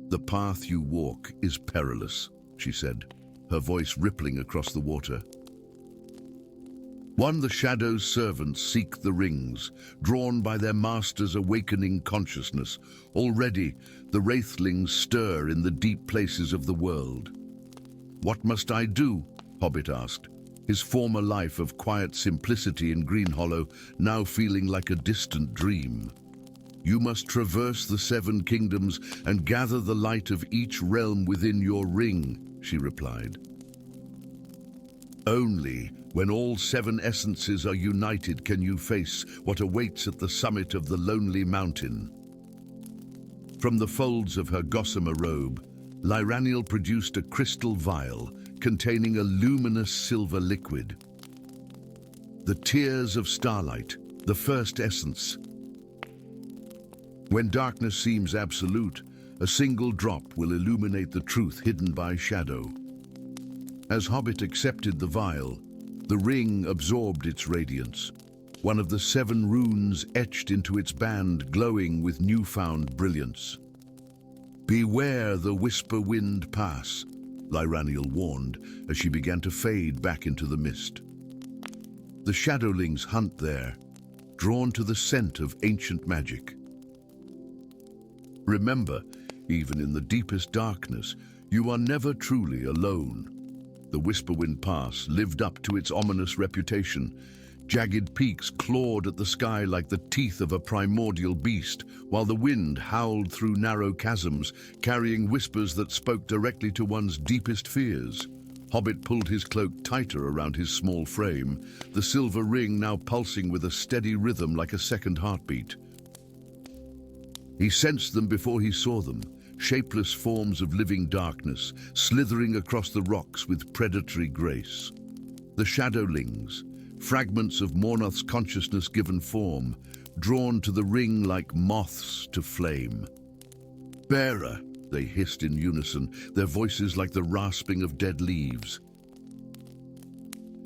S1: "The path you walk is perilous," she said, her voice rippling across the water. "One the Shadow's servants seek the rings, drawn by their master's awakening consciousness. Already, the wraithlings stir in the deep places of the world." "What must I do?" Hobbit asked, his former life of quiet simplicity in Greenhollow now feeling like a distant dream. "You must traverse the 7 kingdoms and gather the light of each realm within your ring," she replied. "Only when all 7 essences are united can you face what awaits at the summit of the lonely mountain." From the folds of her gossamer robe, Liraniel produced a crystal vial containing a luminous silver liquid. "The tears of starlight, the first essence. When darkness seems absolute, a single drop will illuminate the truth hidden by shadow." As Hobbit accepted the vial, the ring absorbed its radiance, one of the 7 runes etched into its band glowing with newfound brilliance. "Beware the whisper wind pass," Liraniel warned as she began to fade back into the mist. "The shadowlings hunt there, drawn to the scent of ancient magic. Remember, even in the deepest darkness, you are never truly alone." The Whisperwind Pass lived up to its ominous reputation, Jagged peaks clawed at the sky like the teeth of a primordial beast, while the wind howled through narrow chasms, carrying whispers that spoke directly to one's deepest fears. Hobbit pulled his cloak tighter around his small frame, the silver ring now pulsing with a steady rhythm like a second heartbeat. He sensed them before he saw them, shapeless forms of living darkness, slithering across the rocks with predatory grace. The shadowlings, fragments of Mornoth's consciousness given form, drawn to the ring like moths to flame. "Bearer," they hissed in unison, their voices like the rasping of dead leaves.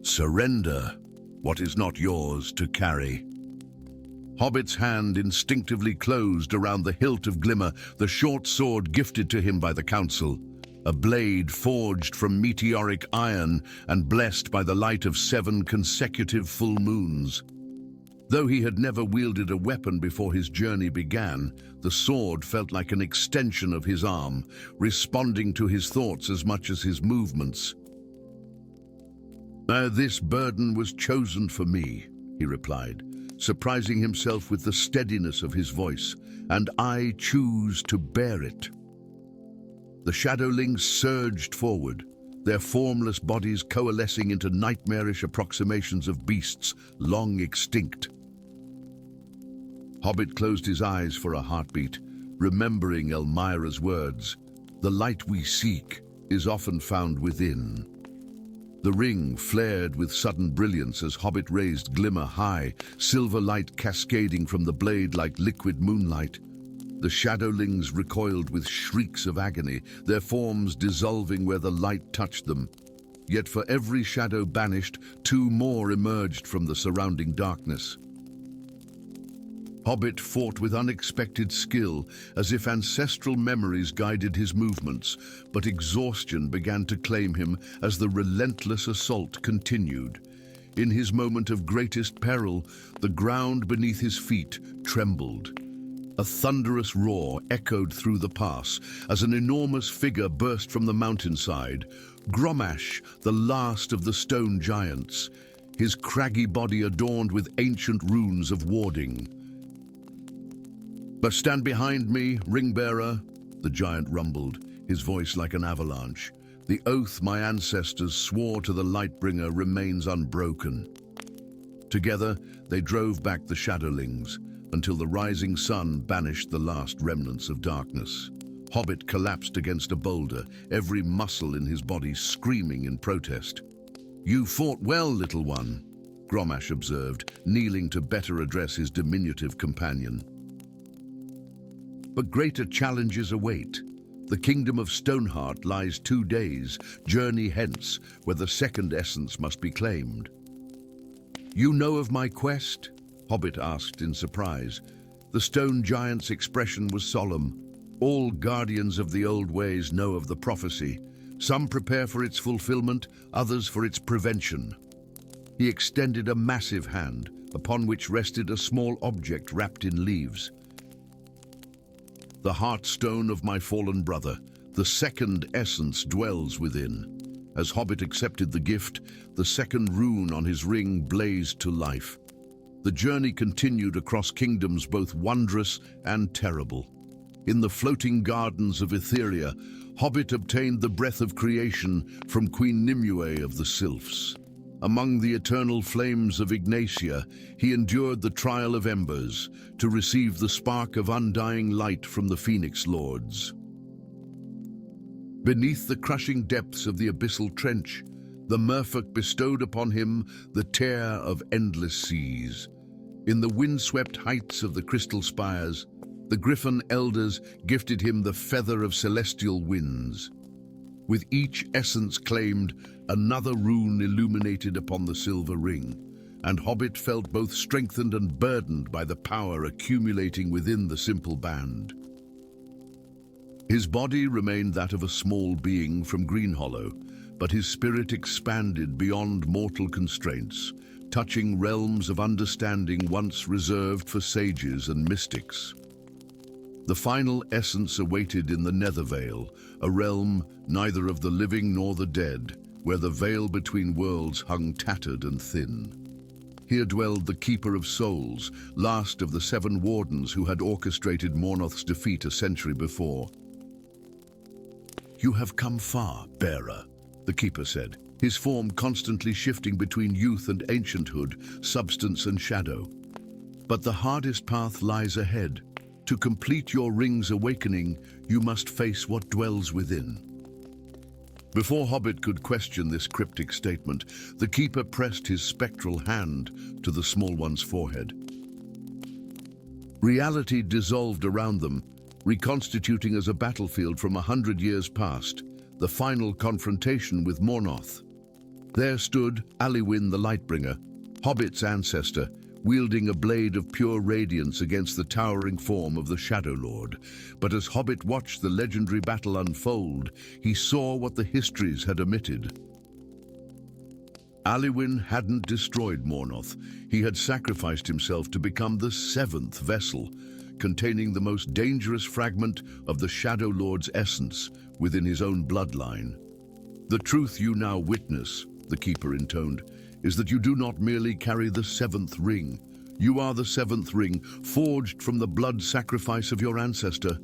S1: "Surrender what is not yours to carry." Hobbit's hand instinctively closed around the hilt of Glimmer, the short sword gifted to him by the Council, a blade forged from meteoric iron and blessed by the light of 7 consecutive full moons. Though he had never wielded a weapon before his journey began, the sword felt like an extension of his arm, responding to his thoughts as much as his movements. "This burden was chosen for me," he replied, surprising himself with the steadiness of his voice, "and I choose to bear it." The shadowlings surged forward, their formless bodies coalescing into nightmarish approximations of beasts long extinct. Hobbit closed his eyes for a heartbeat, remembering Elmira's words, "The light we seek is often found within." The ring flared with sudden brilliance as Hobbit raised Glimmer high, silver light cascading from the blade like liquid moonlight. The shadowlings recoiled with shrieks of agony, their forms dissolving where the light touched them. Yet for every shadow banished, 2 more emerged from the surrounding darkness. Hobbit fought with unexpected skill, as if ancestral memories guided his movements, but exhaustion began to claim him as the relentless assault continued. In his moment of greatest peril, the ground beneath his feet trembled. A thunderous roar echoed through the pass as an enormous figure burst from the mountainside, Gromash, the last of the stone giants, his craggy body adorned with ancient runes of warding. "But stand behind me, ring-bearer," the giant rumbled, his voice like an avalanche. "The oath my ancestors swore to the Lightbringer remains unbroken." Together, they drove back the shadowlings, until the rising sun banished the last remnants of darkness. Hobbit collapsed against a boulder, every muscle in his body screaming in protest. "You fought well, little one," Gromash observed, kneeling to better address his diminutive companion. "But greater challenges await. The kingdom of Stoneheart lies 2 days' journey hence, where the second essence must be claimed." "You know of my quest?" Hobbit asked in surprise. The stone giant's expression was solemn. "All guardians of the old ways know of the prophecy. Some prepare for its fulfillment, others for its prevention." He extended a massive hand, upon which rested a small object wrapped in leaves. "The heartstone of my fallen brother, the second essence dwells within." As Hobbit accepted the gift, the second rune on his ring blazed to life. The journey continued across kingdoms both wondrous and terrible. In the floating gardens of Etheria, Hobbit obtained the breath of creation from Queen Nimue of the Sylphs. Among the eternal flames of Ignacia, he endured the trial of embers to receive the spark of undying light from the Phoenix Lords. Beneath the crushing depths of the abyssal trench, the merfolk bestowed upon him the tear of endless seas. In the windswept heights of the crystal spires, the Griffin elders gifted him the feather of celestial winds. With each essence claimed, another rune illuminated upon the silver ring, and Hobbit felt both strengthened and burdened by the power accumulating within the simple band. His body remained that of a small being from Greenhollow, but his spirit expanded beyond mortal constraints, touching realms of understanding once reserved for sages and mystics. The final essence awaited in the Nethervale, a realm neither of the living nor the dead, where the veil between worlds hung tattered and thin. Here dwelled the Keeper of Souls, last of the 7 wardens who had orchestrated Mornoth's defeat a century before. "You have come far, bearer," the Keeper said, his form constantly shifting between youth and ancienthood, substance and shadow. "But the hardest path lies ahead. To complete your ring's awakening, you must face what dwells within." Before Hobbit could question this cryptic statement, the Keeper pressed his spectral hand to the small one's forehead. Reality dissolved around them, reconstituting as a battlefield from 100 years past, the final confrontation with Mornoth. There stood Alywin the Lightbringer, Hobbit's ancestor, wielding a blade of pure radiance against the towering form of the Shadow Lord. But as Hobbit watched the legendary battle unfold, he saw what the histories had omitted. Alywin hadn't destroyed Mornoth. He had sacrificed himself to become the 7th vessel, containing the most dangerous fragment of the Shadow Lord's essence within his own bloodline. "The truth you now witness," the Keeper intoned, "is that you do not merely carry the 7th ring. You are the 7th ring, forged from the blood sacrifice of your ancestor.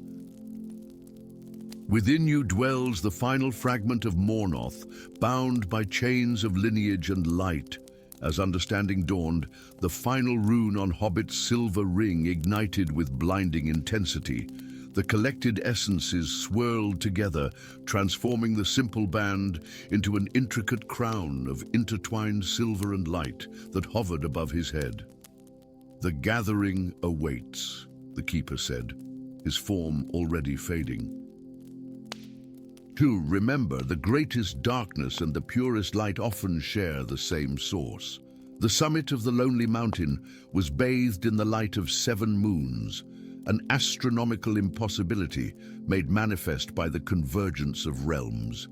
S1: Within you dwells the final fragment of Mornoth, bound by chains of lineage and light. As understanding dawned, the final rune on Hobbit's silver ring ignited with blinding intensity. The collected essences swirled together, transforming the simple band into an intricate crown of intertwined silver and light that hovered above his head. "The gathering awaits," the Keeper said, his form already fading. "To remember, the greatest darkness and the purest light often share the same source. The summit of the lonely mountain was bathed in the light of 7 moons, an astronomical impossibility made manifest by the convergence of realms.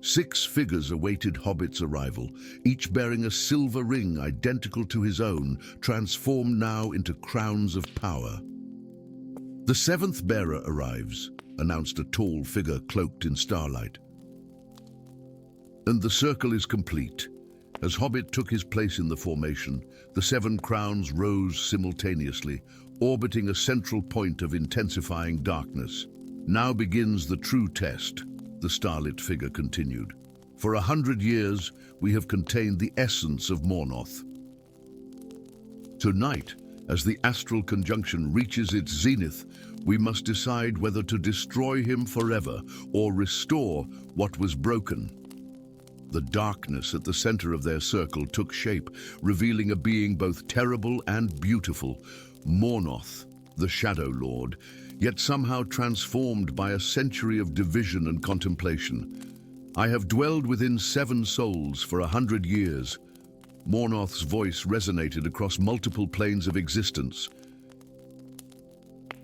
S1: 6 figures awaited Hobbit's arrival, each bearing a silver ring identical to his own, transformed now into crowns of power. "The 7th bearer arrives," announced a tall figure cloaked in starlight. "And the circle is complete." As Hobbit took his place in the formation, the 7 crowns rose simultaneously, orbiting a central point of intensifying darkness. "Now begins the true test," the starlit figure continued. "For 100 years, we have contained the essence of Mornoth. Tonight, as the astral conjunction reaches its zenith, we must decide whether to destroy him forever or restore what was broken." The darkness at the center of their circle took shape, revealing a being both terrible and beautiful, Mornoth, the Shadow Lord, yet somehow transformed by a century of division and contemplation. "I have dwelled within 7 souls for 100 years. Mornoth's voice resonated across multiple planes of existence.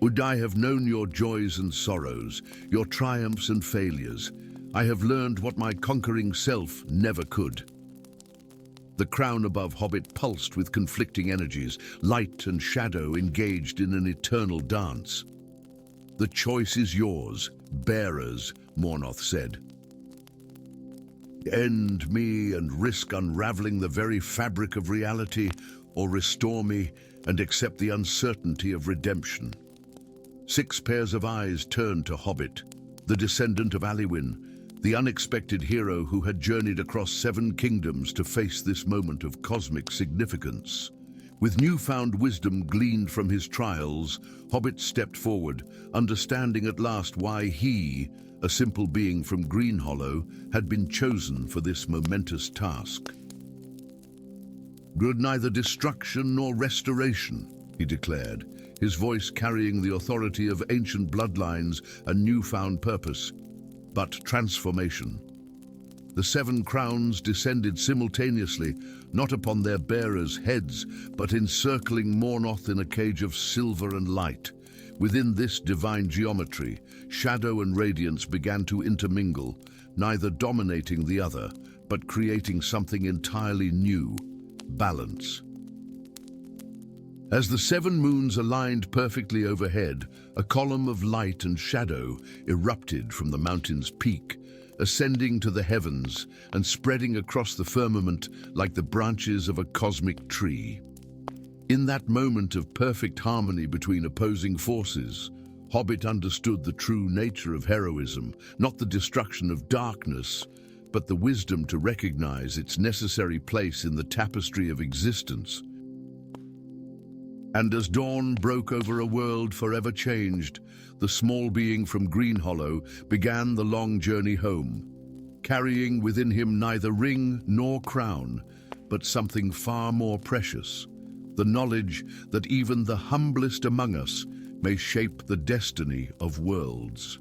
S1: "Would I have known your joys and sorrows, your triumphs and failures. I have learned what my conquering self never could." The crown above Hobbit pulsed with conflicting energies, light and shadow engaged in an eternal dance. "The choice is yours, bearers," Mornoth said. "End me and risk unraveling the very fabric of reality, or restore me and accept the uncertainty of redemption." 6 pairs of eyes turned to Hobbit, the descendant of Alywin, the unexpected hero who had journeyed across 7 kingdoms to face this moment of cosmic significance. With newfound wisdom gleaned from his trials, Hobbit stepped forward, understanding at last why he, a simple being from Greenhollow, had been chosen for this momentous task. "Good neither destruction nor restoration," he declared, his voice carrying the authority of ancient bloodlines and newfound purpose, but transformation. The 7 crowns descended simultaneously, not upon their bearers' heads, but encircling Mornoth in a cage of silver and light. Within this divine geometry, shadow and radiance began to intermingle, neither dominating the other, but creating something entirely new: balance. As the 7 moons aligned perfectly overhead, a column of light and shadow erupted from the mountain's peak, ascending to the heavens and spreading across the firmament like the branches of a cosmic tree. In that moment of perfect harmony between opposing forces, Hobbit understood the true nature of heroism, not the destruction of darkness, but the wisdom to recognize its necessary place in the tapestry of existence. And as dawn broke over a world forever changed, the small being from Greenhollow began the long journey home, carrying within him neither ring nor crown, but something far more precious, the knowledge that even the humblest among us may shape the destiny of worlds.